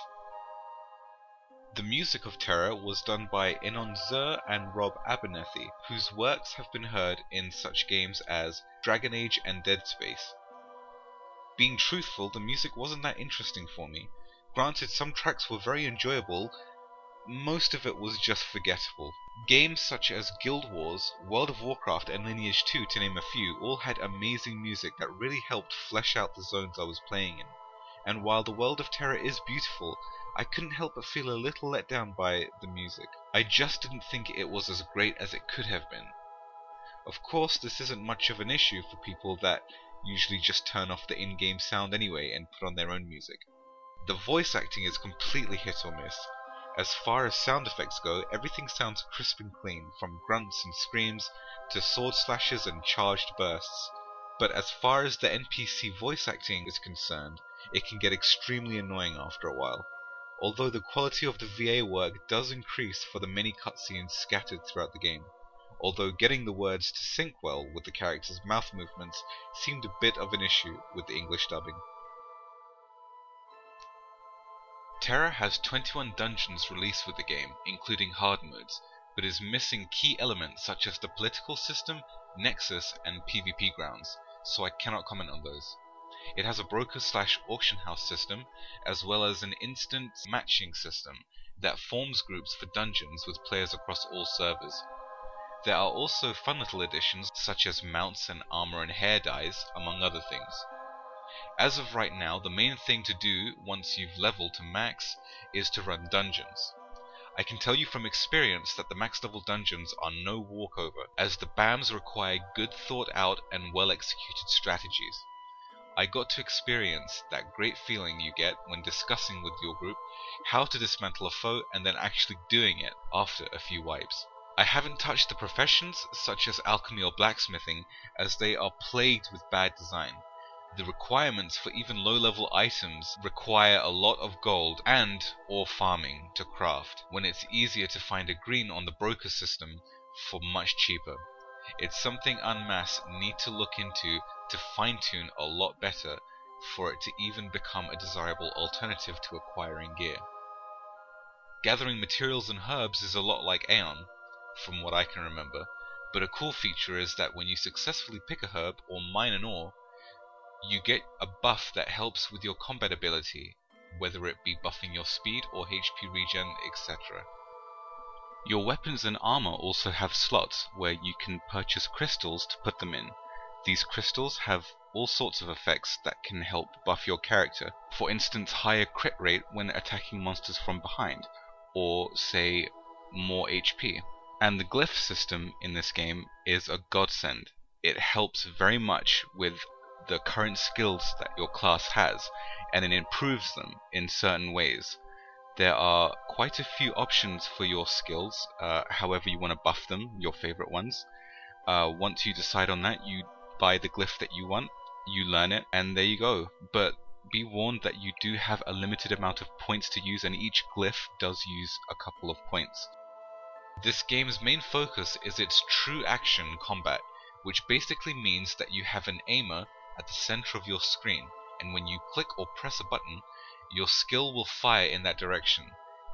The music of Terra was done by Inon Zur and Rob Abernethy, whose works have been heard in such games as Dragon Age and Dead Space. Being truthful, the music wasn't that interesting for me. Granted, some tracks were very enjoyable, most of it was just forgettable. Games such as Guild Wars, World of Warcraft, and Lineage 2, to name a few, all had amazing music that really helped flesh out the zones I was playing in. And while the World of Terra is beautiful, I couldn't help but feel a little let down by the music. I just didn't think it was as great as it could have been. Of course, this isn't much of an issue for people that usually just turn off the in-game sound anyway and put on their own music. The voice acting is completely hit or miss. As far as sound effects go, everything sounds crisp and clean, from grunts and screams to sword slashes and charged bursts. But as far as the NPC voice acting is concerned, it can get extremely annoying after a while. Although the quality of the VA work does increase for the many cutscenes scattered throughout the game. Although getting the words to sync well with the characters' mouth movements seemed a bit of an issue with the English dubbing. Terra has 21 dungeons released with the game, including hard modes, but is missing key elements such as the political system, nexus, and PvP grounds, so I cannot comment on those. It has a broker/auction house system, as well as an instant matching system that forms groups for dungeons with players across all servers. There are also fun little additions such as mounts and armor and hair dyes, among other things. As of right now, the main thing to do once you've leveled to max is to run dungeons. I can tell you from experience that the max level dungeons are no walkover, as the BAMs require good thought out and well executed strategies. I got to experience that great feeling you get when discussing with your group how to dismantle a foe and then actually doing it after a few wipes. I haven't touched the professions such as alchemy or blacksmithing, as they are plagued with bad design. The requirements for even low-level items require a lot of gold and or farming to craft, when it's easier to find a green on the broker system for much cheaper. It's something en masse need to look into to fine-tune a lot better for it to even become a desirable alternative to acquiring gear. Gathering materials and herbs is a lot like Aeon, from what I can remember, but a cool feature is that when you successfully pick a herb or mine an ore, you get a buff that helps with your combat ability, whether it be buffing your speed or HP regen, etc. Your weapons and armor also have slots where you can purchase crystals to put them in. These crystals have all sorts of effects that can help buff your character. For instance, higher crit rate when attacking monsters from behind, or say more HP. And the glyph system in this game is a godsend. It helps very much with the current skills that your class has, and it improves them in certain ways. There are quite a few options for your skills, however you want to buff them, your favorite ones. Once you decide on that, you buy the glyph that you want, you learn it, and there you go. But be warned that you do have a limited amount of points to use, and each glyph does use a couple of points. This game's main focus is its true action combat, which basically means that you have an aimer at the center of your screen, and when you click or press a button, your skill will fire in that direction.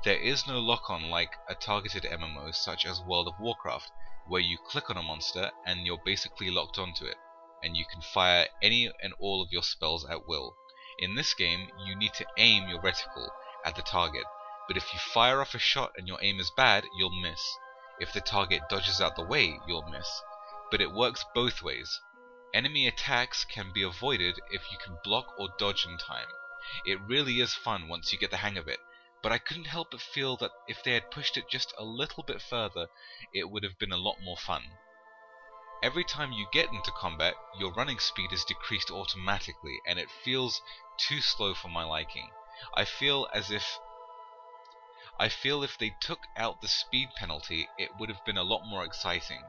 There is no lock-on like a targeted MMO such as World of Warcraft, where you click on a monster and you're basically locked onto it, and you can fire any and all of your spells at will. In this game, you need to aim your reticle at the target, but if you fire off a shot and your aim is bad, you'll miss. If the target dodges out the way, you'll miss. But it works both ways. Enemy attacks can be avoided if you can block or dodge in time. It really is fun once you get the hang of it, but I couldn't help but feel that if they had pushed it just a little bit further, it would have been a lot more fun. Every time you get into combat, your running speed is decreased automatically, and it feels too slow for my liking. I feel if they took out the speed penalty, it would have been a lot more exciting.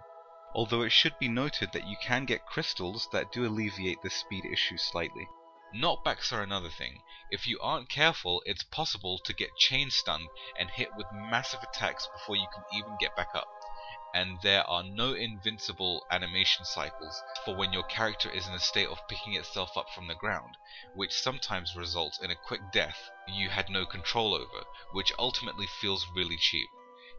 Although it should be noted that you can get crystals that do alleviate the speed issue slightly. Knockbacks are another thing. If you aren't careful, it's possible to get chain stunned and hit with massive attacks before you can even get back up. And there are no invincible animation cycles for when your character is in a state of picking itself up from the ground, which sometimes results in a quick death you had no control over, which ultimately feels really cheap.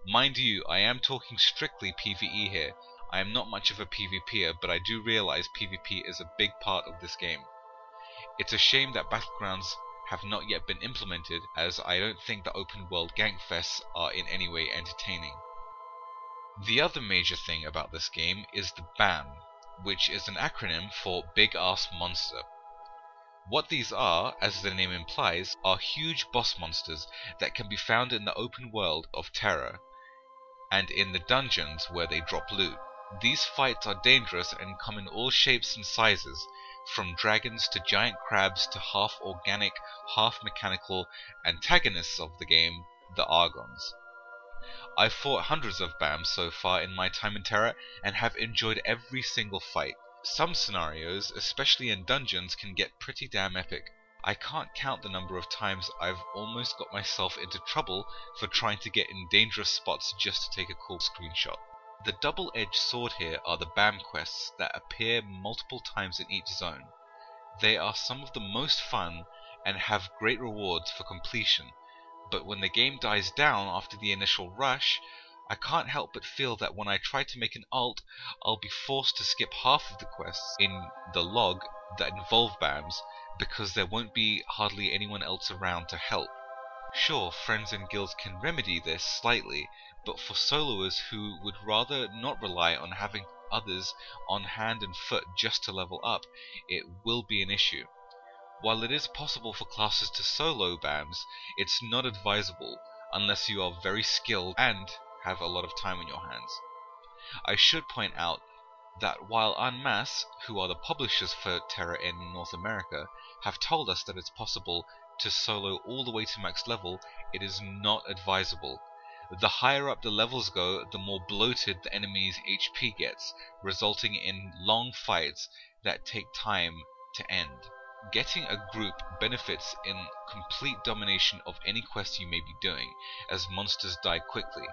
Mind you, I am talking strictly PvE here. I am not much of a PvPer, but I do realize PvP is a big part of this game. It's a shame that Battlegrounds have not yet been implemented, as I don't think the open world gankfests are in any way entertaining. The other major thing about this game is the BAM, which is an acronym for Big Ass Monster. What these are, as the name implies, are huge boss monsters that can be found in the open world of Terra, and in the dungeons where they drop loot. These fights are dangerous and come in all shapes and sizes, from dragons to giant crabs to half-organic, half-mechanical antagonists of the game, the Argons. I've fought hundreds of BAMs so far in my time in Terra, and have enjoyed every single fight. Some scenarios, especially in dungeons, can get pretty damn epic. I can't count the number of times I've almost got myself into trouble for trying to get in dangerous spots just to take a cool screenshot. The double-edged sword here are the BAM quests that appear multiple times in each zone. They are some of the most fun and have great rewards for completion, but when the game dies down after the initial rush, I can't help but feel that when I try to make an ult, I'll be forced to skip half of the quests in the log that involve BAMs, because there won't be hardly anyone else around to help. Sure, friends and guilds can remedy this slightly, but for soloers who would rather not rely on having others on hand and foot just to level up, it will be an issue. While it is possible for classes to solo BAMs, it's not advisable unless you are very skilled and have a lot of time on your hands. I should point out that while Unmass, who are the publishers for Terra in North America, have told us that it's possible to solo all the way to max level, it is not advisable. The higher up the levels go, the more bloated the enemy's HP gets, resulting in long fights that take time to end. Getting a group benefits in complete domination of any quest you may be doing, as monsters die quickly.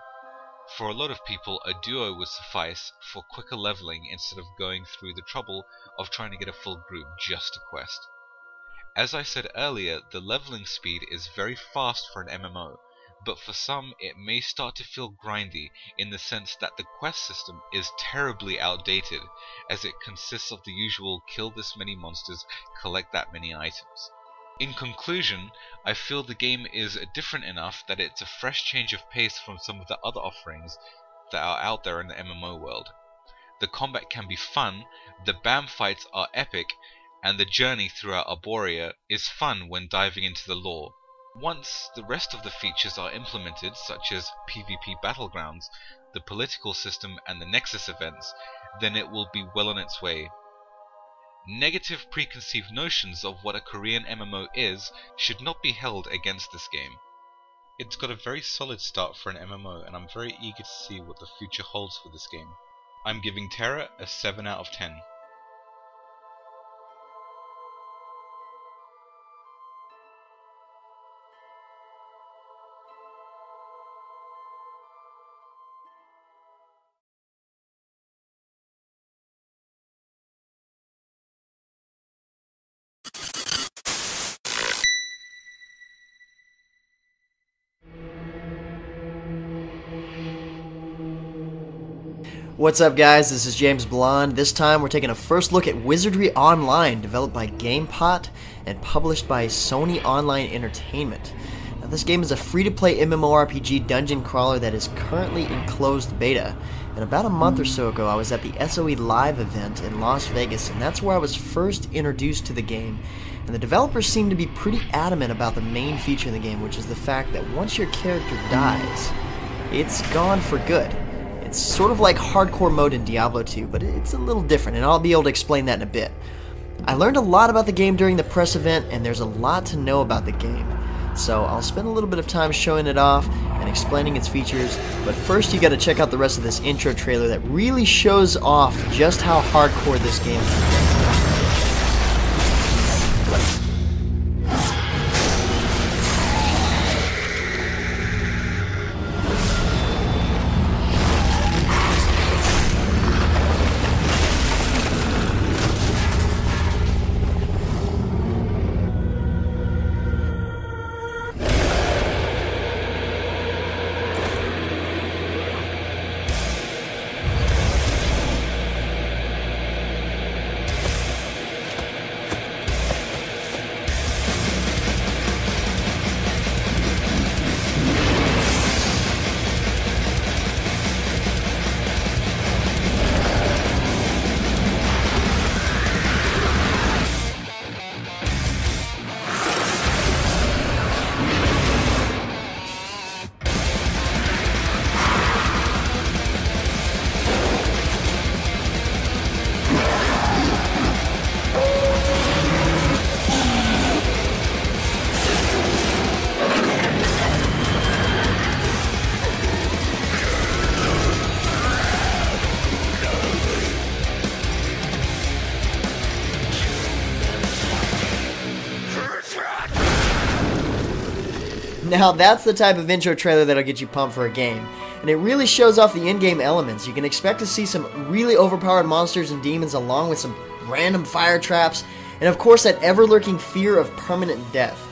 For a lot of people, a duo would suffice for quicker leveling instead of going through the trouble of trying to get a full group just to quest. As I said earlier, the leveling speed is very fast for an MMO, but for some it may start to feel grindy in the sense that the quest system is terribly outdated, as it consists of the usual kill this many monsters, collect that many items. In conclusion, I feel the game is different enough that it's a fresh change of pace from some of the other offerings that are out there in the MMO world. The combat can be fun, the BAM fights are epic, and the journey throughout Arborea is fun when diving into the lore. Once the rest of the features are implemented, such as PvP battlegrounds, the political system and the Nexus events, then it will be well on its way. Negative preconceived notions of what a Korean MMO is should not be held against this game. It's got a very solid start for an MMO, and I'm very eager to see what the future holds for this game. I'm giving Terra a 7 out of 10. What's up, guys? This is James Blonde. This time we're taking a first look at Wizardry Online, developed by GamePot and published by Sony Online Entertainment. Now, this game is a free-to-play MMORPG dungeon crawler that is currently in closed beta. And about a month or so ago, I was at the SOE Live event in Las Vegas, and that's where I was first introduced to the game. And the developers seem to be pretty adamant about the main feature in the game, which is the fact that once your character dies, it's gone for good. It's sort of like hardcore mode in Diablo 2, but it's a little different, and I'll be able to explain that in a bit. I learned a lot about the game during the press event, and there's a lot to know about the game. So I'll spend a little bit of time showing it off and explaining its features, but first you gotta check out the rest of this intro trailer that really shows off just how hardcore this game is. Now that's the type of intro trailer that'll get you pumped for a game. And it really shows off the in-game elements. You can expect to see some really overpowered monsters and demons along with some random fire traps. And of course that ever-lurking fear of permanent death.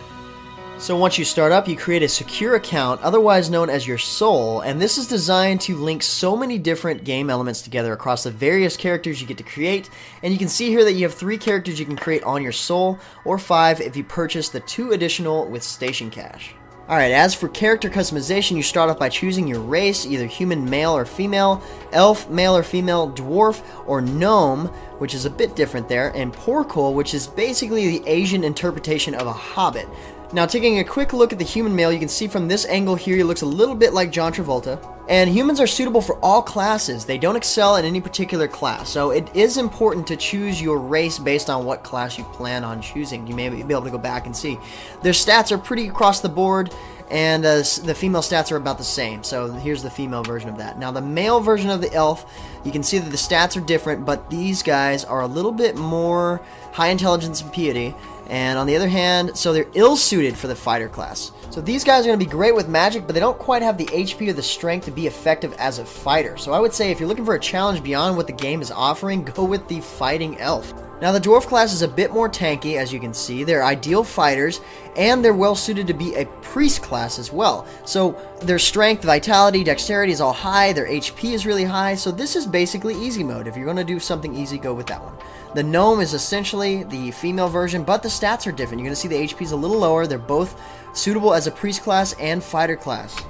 So once you start up, you create a secure account, otherwise known as your soul, and this is designed to link so many different game elements together across the various characters you get to create, and you can see here that you have 3 characters you can create on your soul, or 5 if you purchase the 2 additional with station cash. Alright, as for character customization, you start off by choosing your race, either human male or female, elf male or female, dwarf, or gnome, which is a bit different there, and porkle, which is basically the Asian interpretation of a hobbit. Now, taking a quick look at the human male, you can see from this angle here, he looks a little bit like John Travolta. And humans are suitable for all classes. They don't excel in any particular class. So it is important to choose your race based on what class you plan on choosing. You may be able to go back and see. Their stats are pretty across the board, and the female stats are about the same. So here's the female version of that. Now, the male version of the elf, you can see that the stats are different, but these guys are a little bit more high intelligence and piety. And on the other hand, so they're ill-suited for the fighter class. So these guys are going to be great with magic, but they don't quite have the HP or the strength to be effective as a fighter. So I would say if you're looking for a challenge beyond what the game is offering, go with the fighting elf. Now the dwarf class is a bit more tanky, as you can see. They're ideal fighters, and they're well suited to be a priest class as well. So their strength, vitality, dexterity is all high, their HP is really high, so this is basically easy mode. If you're going to do something easy, go with that one. The gnome is essentially the female version, but the stats are different. You're going to see the HP is a little lower. They're both suitable as a priest class and fighter class.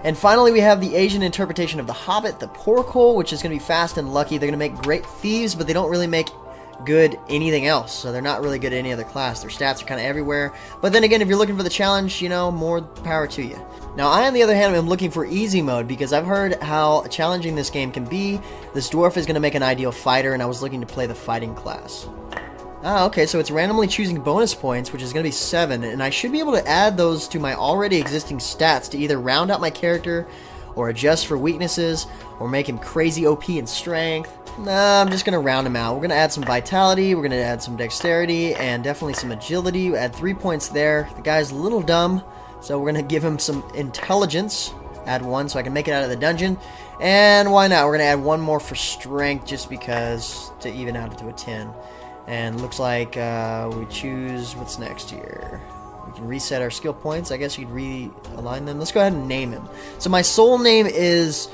And finally, we have the Asian interpretation of the hobbit, the porkle, which is going to be fast and lucky. They're going to make great thieves, but they don't really make good anything else, so they're not really good at any other class. Their stats are kind of everywhere, but then again, if you're looking for the challenge, you know, more power to you. Now I, on the other hand, am looking for easy mode because I've heard how challenging this game can be. This dwarf is going to make an ideal fighter, and I was looking to play the fighting class. Okay, so it's randomly choosing bonus points, which is going to be 7, and I should be able to add those to my already existing stats to either round out my character, or adjust for weaknesses, or make him crazy OP in strength. Nah, I'm just going to round him out. We're going to add some vitality, we're going to add some dexterity, and definitely some agility. Add 3 points there. The guy's a little dumb, so we're going to give him some intelligence. Add 1 so I can make it out of the dungeon. And why not? We're going to add 1 more for strength just because, to even out it to a 10. And looks like we choose, what's next here? We can reset our skill points. I guess you'd realign them. Let's go ahead and name him. So my soul name is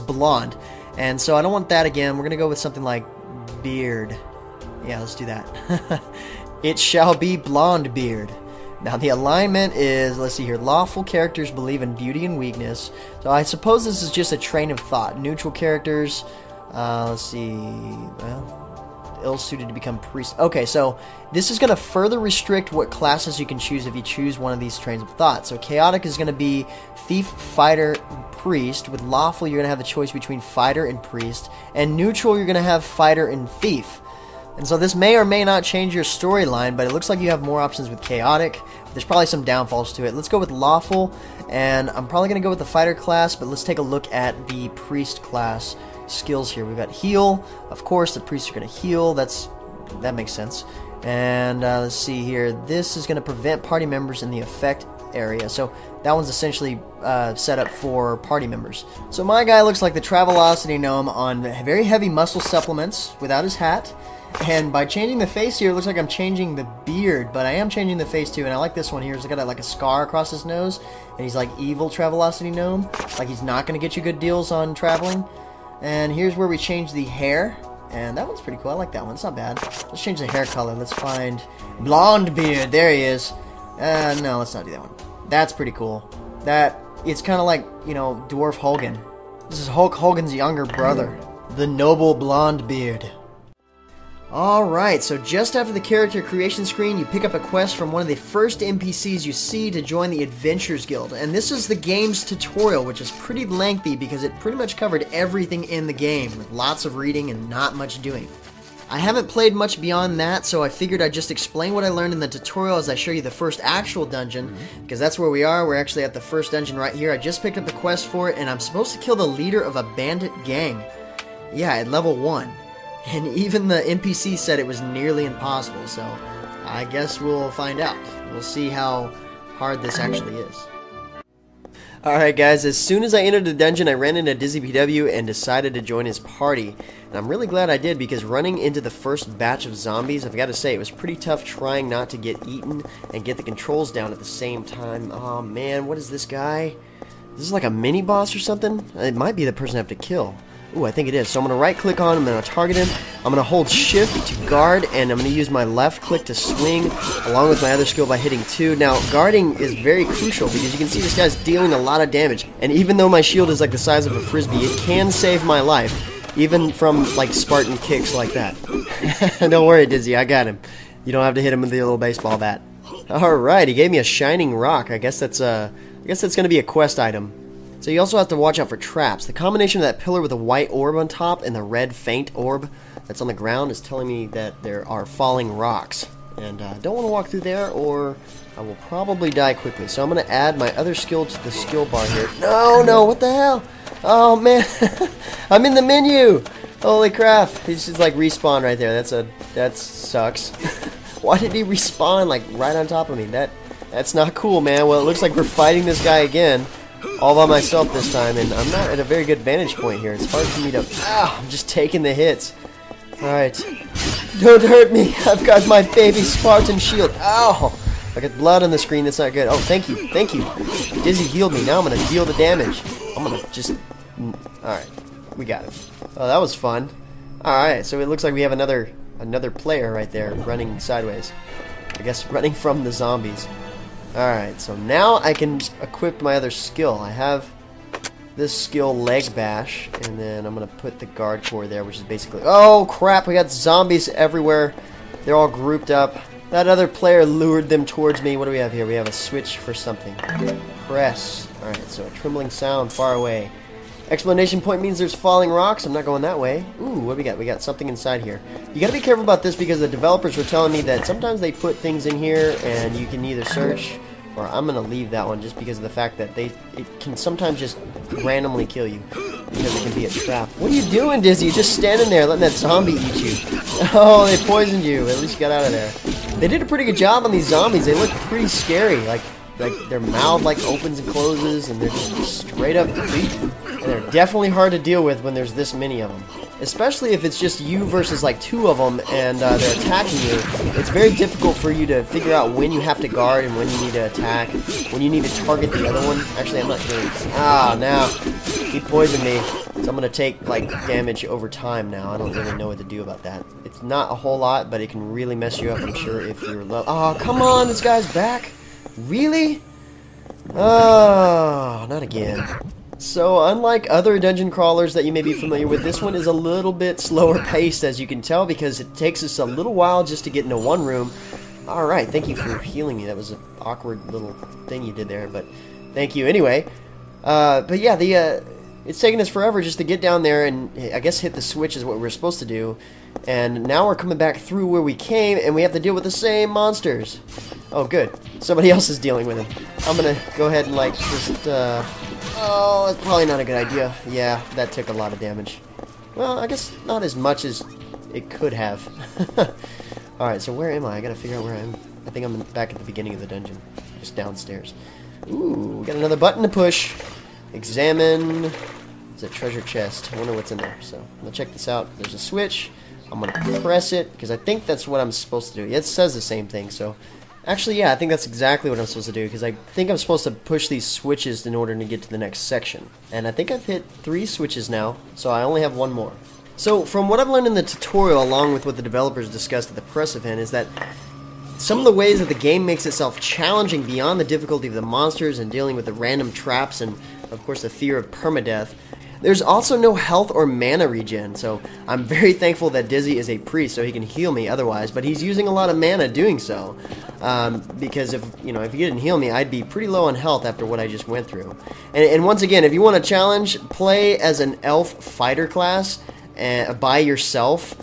Blonde. And so I don't want that again. We're going to go with something like Beard. Yeah, let's do that. It shall be Blonde Beard. Now the alignment is, let's see here, lawful characters believe in beauty and weakness. So I suppose this is just a train of thought. Neutral characters, let's see, well, ill-suited to become priest. Okay, so this is going to further restrict what classes you can choose if you choose one of these trains of thought. So chaotic is going to be thief, fighter, priest. With lawful, you're going to have the choice between fighter and priest. And neutral, you're going to have fighter and thief. And so this may or may not change your storyline, but it looks like you have more options with chaotic. There's probably some downfalls to it. Let's go with lawful, and I'm probably going to go with the fighter class, but let's take a look at the priest class skills here. We've got heal. Of course, the priests are going to heal. That makes sense. And let's see here. This is going to prevent party members in the effect area. So that one's essentially set up for party members. So my guy looks like the Travelocity gnome on very heavy muscle supplements without his hat. And by changing the face here, it looks like I'm changing the beard, but I am changing the face too. And I like this one here. He's got like a scar across his nose, and he's like evil Travelocity gnome. Like he's not going to get you good deals on traveling. And here's where we change the hair. And that one's pretty cool. I like that one. It's not bad. Let's change the hair color. Let's find Blonde Beard. There he is. No, let's not do that one. That's pretty cool. It's kind of like, you know, Dwarf Hogan. This is Hulk Hogan's younger brother. The noble Blonde Beard. Alright, so just after the character creation screen, you pick up a quest from one of the first NPCs you see to join the Adventurers Guild. And this is the game's tutorial, which is pretty lengthy because it pretty much covered everything in the game, with lots of reading and not much doing. I haven't played much beyond that, so I figured I'd just explain what I learned in the tutorial as I show you the first actual dungeon, because that's where we are. We're actually at the first dungeon right here. I just picked up the quest for it, and I'm supposed to kill the leader of a bandit gang. Yeah, at level 1. And even the NPC said it was nearly impossible, so I guess we'll find out. We'll see how hard this actually is. Alright guys, as soon as I entered the dungeon, I ran into Dizzy PW and decided to join his party. And I'm really glad I did, because running into the first batch of zombies, I've got to say, it was pretty tough trying not to get eaten and get the controls down at the same time. Oh man, what is this guy? This is like a mini-boss or something? It might be the person I have to kill. Ooh, I think it is. So I'm going to right-click on him, I'm going to target him, I'm going to hold shift to guard, and I'm going to use my left click to swing, along with my other skill by hitting 2. Now, guarding is very crucial, because you can see this guy's dealing a lot of damage, and even though my shield is like the size of a frisbee, it can save my life, even from, like, Spartan kicks like that. Don't worry, Dizzy, I got him. You don't have to hit him with the little baseball bat. Alright, he gave me a shining rock. I guess that's going to be a quest item. So you also have to watch out for traps. The combination of that pillar with a white orb on top and the red faint orb that's on the ground is telling me that there are falling rocks. And I don't want to walk through there, or I will probably die quickly. So I'm going to add my other skill to the skill bar here. No, what the hell? Oh man, I'm in the menu! Holy crap, he's just like respawn right there. That sucks. Why did he respawn like right on top of me? That's not cool, man. Well, it looks like we're fighting this guy again. All by myself this time, and I'm not at a very good vantage point here. It's hard for me to... I'm just taking the hits. Alright. Don't hurt me. I've got my baby Spartan shield. Ow! I got blood on the screen. That's not good. Oh, thank you. Thank you. Dizzy healed me. Now I'm going to deal the damage. I'm going to just... Alright. We got it. Oh, that was fun. Alright, so it looks like we have another player right there running sideways. I guess running from the zombies. Alright, so now I can equip my other skill. I have this skill, Leg Bash, and then I'm going to put the guard core there, which is basically... Oh, crap, we got zombies everywhere. They're all grouped up. That other player lured them towards me. What do we have here? We have a switch for something. Press. Alright, so a trembling sound far away. Exclamation point means there's falling rocks. I'm not going that way. Ooh, what do we got? We got something inside here. You gotta be careful about this, because the developers were telling me that sometimes they put things in here and you can either search, or I'm gonna leave that one just because of the fact that it can sometimes just randomly kill you, because it can be a trap. What are you doing, Dizzy? You're just standing there letting that zombie eat you. Oh, they poisoned you. At least you got out of there. They did a pretty good job on these zombies. They look pretty scary. Like their mouth like opens and closes, and they're just straight up creepy. And they're definitely hard to deal with when there's this many of them. Especially if it's just you versus like 2 of them and they're attacking you. It's very difficult for you to figure out when you have to guard and when you need to attack, when you need to target the other one. Actually, I'm not doing it. Now he poisoned me, so I'm gonna take like damage over time now. I don't really know what to do about that. It's not a whole lot, but it can really mess you up, I'm sure, if you're low. Oh, come on, this guy's back. Really? Oh, not again. So, unlike other dungeon crawlers that you may be familiar with, this one is a little bit slower paced, as you can tell, because it takes us a little while just to get into one room. Alright, thank you for healing me. That was an awkward little thing you did there, but thank you anyway. But yeah, it's taken us forever just to get down there and, I guess, hit the switch is what we're supposed to do. And now we're coming back through where we came, and we have to deal with the same monsters. Oh, good. Somebody else is dealing with them. I'm gonna go ahead and, like, just, oh, that's probably not a good idea. Yeah, that took a lot of damage. Well, I guess not as much as it could have. Alright, so where am I? I gotta figure out where I am. I think I'm back at the beginning of the dungeon. Just downstairs. Ooh, we got another button to push. Examine. It's a treasure chest. I wonder what's in there. So, I'm gonna check this out. There's a switch. I'm gonna press it, because I think that's what I'm supposed to do. It says the same thing, so... Actually, yeah, I think that's exactly what I'm supposed to do, because I think I'm supposed to push these switches in order to get to the next section. And I think I've hit 3 switches now, so I only have 1 more. So, from what I've learned in the tutorial, along with what the developers discussed at the press event, is that some of the ways that the game makes itself challenging beyond the difficulty of the monsters and dealing with the random traps and, of course, the fear of permadeath. There's also no health or mana regen, so I'm very thankful that Dizzy is a priest so he can heal me otherwise, but he's using a lot of mana doing so. Because if he didn't heal me, I'd be pretty low on health after what I just went through. And once again, if you want a challenge, play as an elf fighter class by yourself,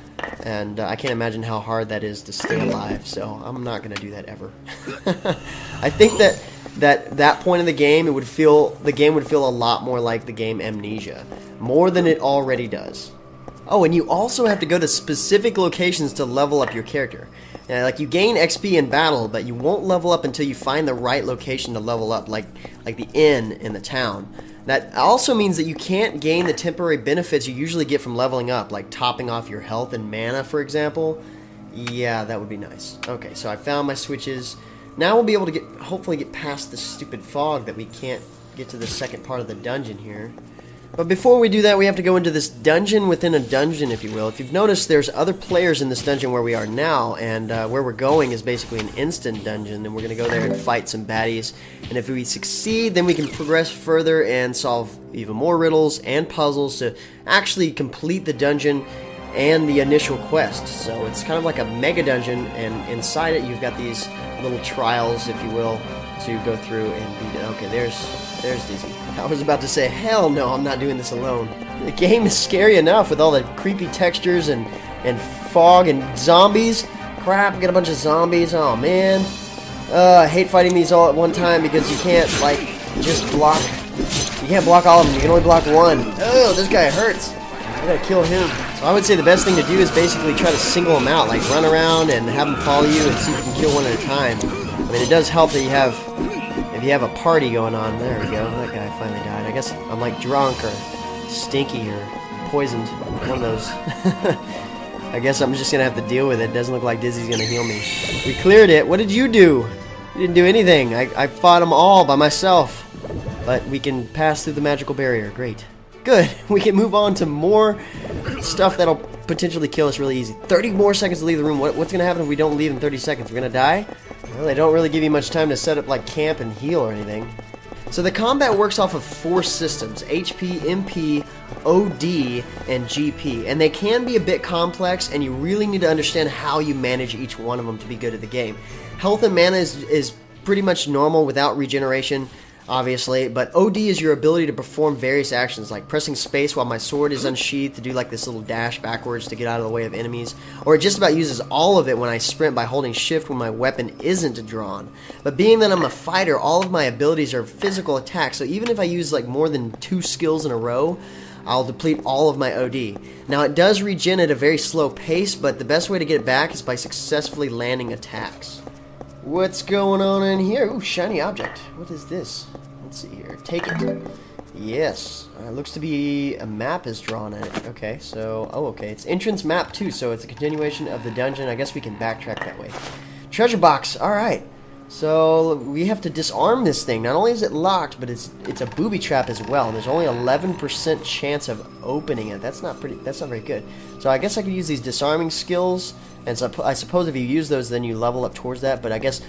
and I can't imagine how hard that is to stay alive, so I'm not going to do that ever. I think that point in the game, the game would feel a lot more like the game Amnesia, more than it already does. Oh, and you also have to go to specific locations to level up your character. Like, you gain XP in battle, but you won't level up until you find the right location to level up, like the inn in the town. That also means that you can't gain the temporary benefits you usually get from leveling up, like topping off your health and mana, for example. Yeah, that would be nice. Okay, so I found my switches. Now we'll be able to hopefully get past this stupid fog that we can't get to the second part of the dungeon here. But before we do that, we have to go into this dungeon within a dungeon, if you will. If you've noticed, there's other players in this dungeon where we are now, and where we're going is basically an instant dungeon, and we're going to go there and fight some baddies. And if we succeed, then we can progress further and solve even more riddles and puzzles to actually complete the dungeon and the initial quest. So it's kind of like a mega dungeon, and inside it you've got these little trials, if you will, to go through and beat it. Okay, there's Dizzy. I was about to say, hell no, I'm not doing this alone. The game is scary enough with all the creepy textures and fog and zombies. Crap, got a bunch of zombies. Oh man. I hate fighting these all at one time because you can't, like, just block. You can't block all of them. You can only block one. Oh, this guy hurts. I gotta kill him. So I would say the best thing to do is basically try to single them out, like run around and have them follow you and see if you can kill one at a time. I mean, it does help that if you have a party going on. There we go. That guy finally died. I guess I'm like drunk or stinky or poisoned. One of those. I guess I'm just gonna have to deal with it. Doesn't look like Dizzy's gonna heal me. We cleared it. What did you do? You didn't do anything. I fought them all by myself. But we can pass through the magical barrier. Great. Good. We can move on to more stuff that'll potentially kill us really easy. 30 more seconds to leave the room. What's going to happen if we don't leave in 30 seconds? We're going to die? Well, they don't really give you much time to set up like camp and heal or anything. So the combat works off of 4 systems: HP, MP, OD, and GP. And they can be a bit complex, and you really need to understand how you manage each one of them to be good at the game. Health and mana is pretty much normal without regeneration, obviously, but OD is your ability to perform various actions, like pressing space while my sword is unsheathed to do like this little dash backwards to get out of the way of enemies, or it just about uses all of it when I sprint by holding shift when my weapon isn't drawn. But being that I'm a fighter, all of my abilities are physical attacks, so even if I use like more than 2 skills in a row, I'll deplete all of my OD. Now it does regen at a very slow pace, but the best way to get it back is by successfully landing attacks. What's going on in here? Ooh, shiny object. What is this? Let's see here. Take it. Yes. Looks to be a map is drawn in it. Okay, so... Oh, okay. It's entrance map, too, so it's a continuation of the dungeon. I guess we can backtrack that way. Treasure box. Alright. So, we have to disarm this thing. Not only is it locked, but it's a booby trap as well. There's only 11% chance of opening it. That's not very good. So, I guess I could use these disarming skills. And so I suppose if you use those, then you level up towards that. But I guess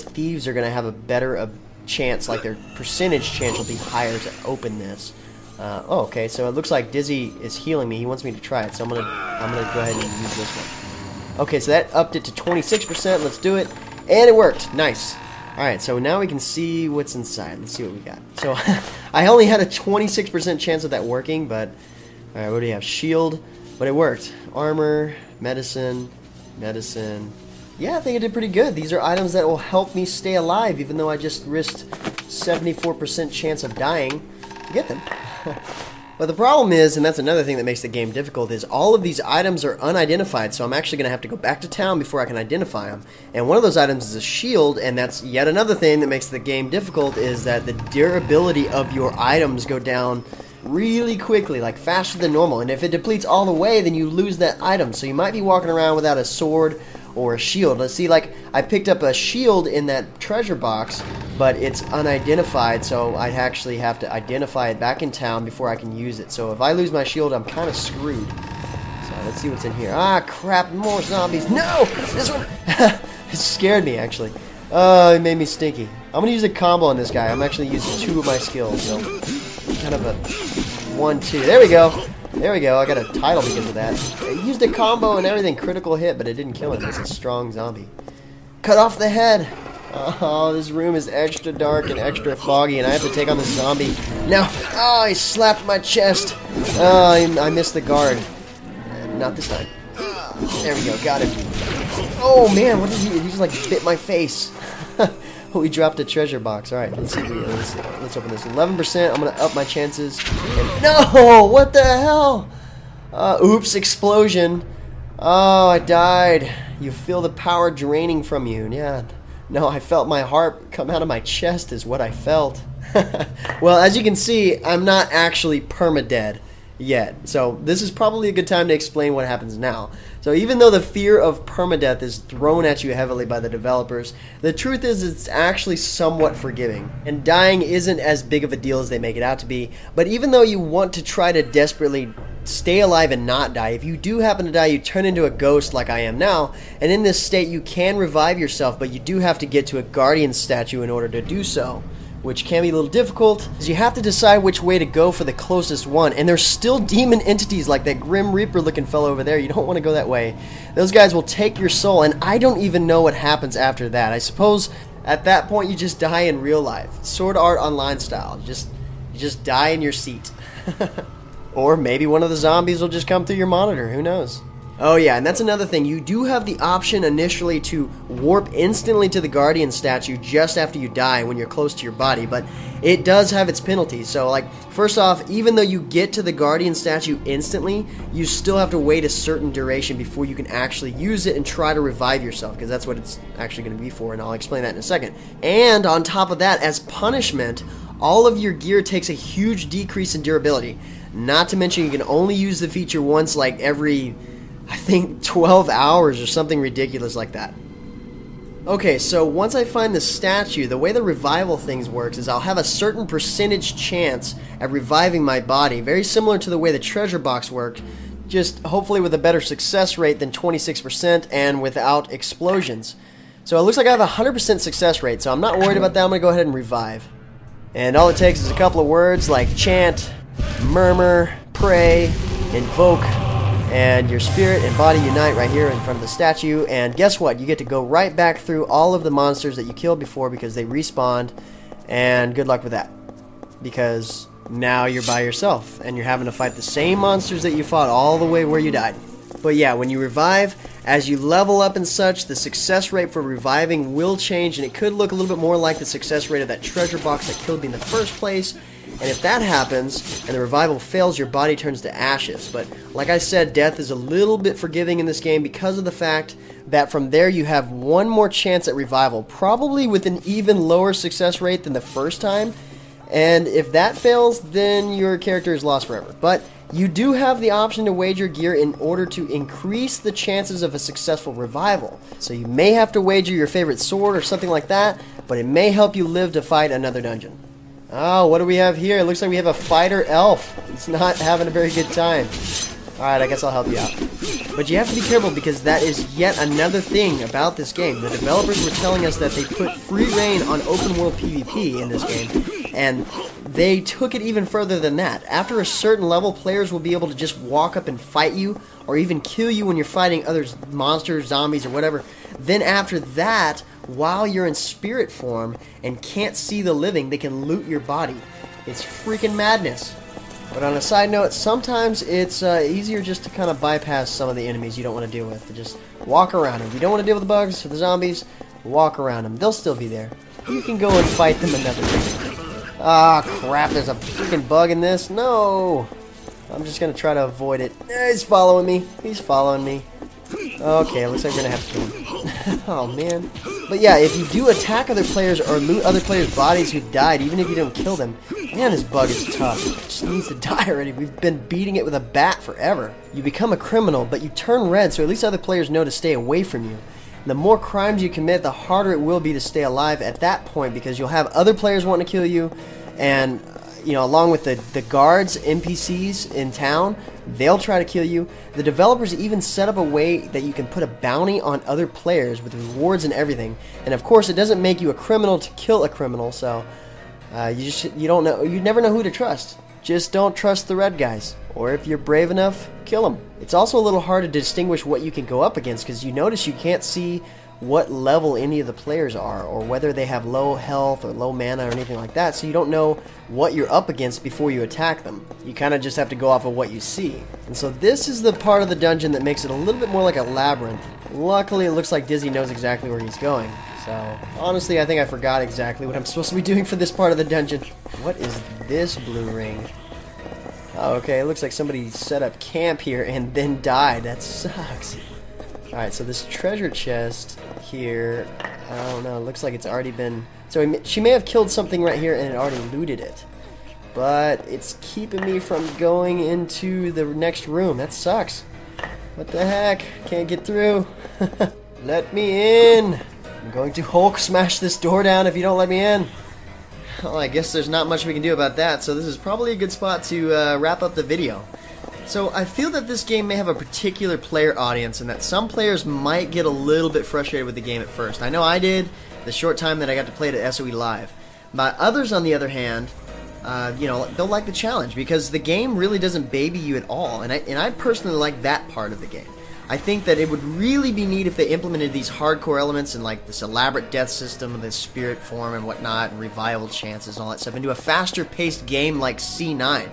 thieves are going to have a better chance, like their percentage chance will be higher to open this. Oh, okay. So it looks like Dizzy is healing me. He wants me to try it, so I'm gonna go ahead and use this one. Okay, so that upped it to 26%. Let's do it, and it worked. Nice. All right, so now we can see what's inside. Let's see what we got. So I only had a 26% chance of that working, but all right, what do we have? Shield, but it worked. Armor, medicine. Yeah, I think I did pretty good. These are items that will help me stay alive, even though I just risked 74% chance of dying to get them. But the problem is, and that's another thing that makes the game difficult, is all of these items are unidentified, so I'm actually going to have to go back to town before I can identify them. And one of those items is a shield, and that's yet another thing that makes the game difficult, is that the durability of your items go down really quickly, like faster than normal. And if it depletes all the way, then you lose that item. So you might be walking around without a sword or a shield. Let's see, like, I picked up a shield in that treasure box, but it's unidentified, so I actually have to identify it back in town before I can use it. So if I lose my shield, I'm kind of screwed. So let's see what's in here. Ah, crap, more zombies. No! This one! It scared me, actually. It made me stinky. I'm going to use a combo on this guy. I'm actually using 2 of my skills, so kind of a 1-2. There we go. There we go. I got a title because of that. I used a combo and everything. Critical hit, but it didn't kill him. It's a strong zombie. Cut off the head. Oh, this room is extra dark and extra foggy, and I have to take on this zombie. Now, oh, he slapped my chest. Oh, I missed the guard. Not this time. There we go. Got him. Oh, man. What did he just, like, bit my face. We dropped a treasure box. All right, let's see. Let's open this. 11%. I'm gonna up my chances. And no, what the hell? Oops, explosion. Oh, I died. You feel the power draining from you. Yeah. No, I felt my heart come out of my chest is what I felt. Well, as you can see, I'm not actually permadead yet. So this is probably a good time to explain what happens now. So even though the fear of permadeath is thrown at you heavily by the developers, the truth is it's actually somewhat forgiving. And dying isn't as big of a deal as they make it out to be. But even though you want to try to desperately stay alive and not die, if you do happen to die, you turn into a ghost like I am now. And in this state, you can revive yourself, but you do have to get to a guardian statue in order to do so, which can be a little difficult, because you have to decide which way to go for the closest one. And there's still demon entities like that Grim Reaper looking fellow over there. You don't want to go that way. Those guys will take your soul, and I don't even know what happens after that. I suppose at that point you just die in real life. Sword Art Online style. You just die in your seat. Or maybe one of the zombies will just come through your monitor. Who knows? Oh yeah, and that's another thing. You do have the option initially to warp instantly to the Guardian statue just after you die when you're close to your body, but it does have its penalties. So, like, first off, even though you get to the Guardian statue instantly, you still have to wait a certain duration before you can actually use it and try to revive yourself, because that's what it's actually going to be for, and I'll explain that in a second. And on top of that, as punishment, all of your gear takes a huge decrease in durability. Not to mention you can only use the feature once, like, every, I think, 12 hours or something ridiculous like that. Okay, so once I find the statue, the way the revival things works is I'll have a certain percentage chance at reviving my body, very similar to the way the treasure box worked, just hopefully with a better success rate than 26% and without explosions. So it looks like I have a 100% success rate, so I'm not worried about that. I'm going to go ahead and revive. And all it takes is a couple of words like chant, murmur, pray, invoke, and your spirit and body unite right here in front of the statue. And guess what? You get to go right back through all of the monsters that you killed before because they respawned. And good luck with that, because now you're by yourself and you're having to fight the same monsters that you fought all the way where you died. But yeah, when you revive, as you level up and such, the success rate for reviving will change, and it could look a little bit more like the success rate of that treasure box that killed me in the first place. And if that happens, and the revival fails, your body turns to ashes. But like I said, death is a little bit forgiving in this game because of the fact that from there you have one more chance at revival, probably with an even lower success rate than the first time. And if that fails, then your character is lost forever. But you do have the option to wager gear in order to increase the chances of a successful revival. So you may have to wager your favorite sword or something like that, but it may help you live to fight another dungeon. Oh, what do we have here? It looks like we have a fighter elf. He's not having a very good time. Alright, I guess I'll help you out. But you have to be careful because that is yet another thing about this game. The developers were telling us that they put free reign on open world PvP in this game, and they took it even further than that. After a certain level, players will be able to just walk up and fight you, or even kill you when you're fighting other monsters, zombies, or whatever. Then after that, while you're in spirit form and can't see the living, they can loot your body. It's freaking madness. But on a side note, sometimes it's easier just to kind of bypass some of the enemies you don't want to deal with. To just walk around them. If you don't want to deal with the bugs or the zombies, walk around them. They'll still be there. You can go and fight them another day. Ah, crap, there's a freaking bug in this. No! I'm just going to try to avoid it. He's following me. He's following me. Okay, looks like we're going to have to kill him. Oh, man. But yeah, if you do attack other players or loot other players' bodies who've died, even if you don't kill them, man, this bug is tough. It just needs to die already. We've been beating it with a bat forever. You become a criminal, but you turn red, so at least other players know to stay away from you. And the more crimes you commit, the harder it will be to stay alive at that point, because you'll have other players wanting to kill you, and you know, along with the guards, NPCs in town, they'll try to kill you. The developers even set up a way that you can put a bounty on other players with rewards and everything. And of course, it doesn't make you a criminal to kill a criminal, so you don't know, you never know who to trust. Just don't trust the red guys, or if you're brave enough, kill them. It's also a little hard to distinguish what you can go up against, because you notice you can't see what level any of the players are, or whether they have low health or low mana or anything like that, so you don't know what you're up against before you attack them. You kind of just have to go off of what you see. And so this is the part of the dungeon that makes it a little bit more like a labyrinth. Luckily, it looks like Dizzy knows exactly where he's going. So, honestly, I think I forgot exactly what I'm supposed to be doing for this part of the dungeon. What is this blue ring? Oh, okay, it looks like somebody set up camp here and then died. That sucks. Alright, so this treasure chest here, I don't know, it looks like it's already been... So she may have killed something right here and it already looted it. But it's keeping me from going into the next room. That sucks. What the heck? Can't get through. Let me in. I'm going to Hulk smash this door down if you don't let me in. Well, I guess there's not much we can do about that, so this is probably a good spot to wrap up the video. So I feel that this game may have a particular player audience and that some players might get a little bit frustrated with the game at first. I know I did the short time that I got to play it at SOE Live. But others, on the other hand, you know, they'll like the challenge because the game really doesn't baby you at all, and I personally like that part of the game. I think that it would really be neat if they implemented these hardcore elements and like this elaborate death system, this spirit form and whatnot, and revival chances and all that stuff into a faster paced game like C9.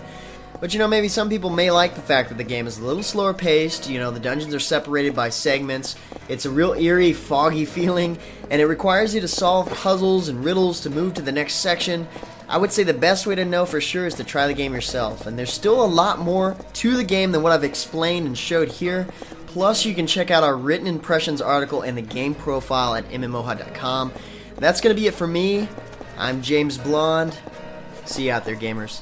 But you know, maybe some people may like the fact that the game is a little slower paced, you know, the dungeons are separated by segments, it's a real eerie, foggy feeling, and it requires you to solve puzzles and riddles to move to the next section. I would say the best way to know for sure is to try the game yourself, and there's still a lot more to the game than what I've explained and showed here. Plus, you can check out our written impressions article and the game profile at MMOHUT.com. That's going to be it for me. I'm James Blonde. See you out there, gamers.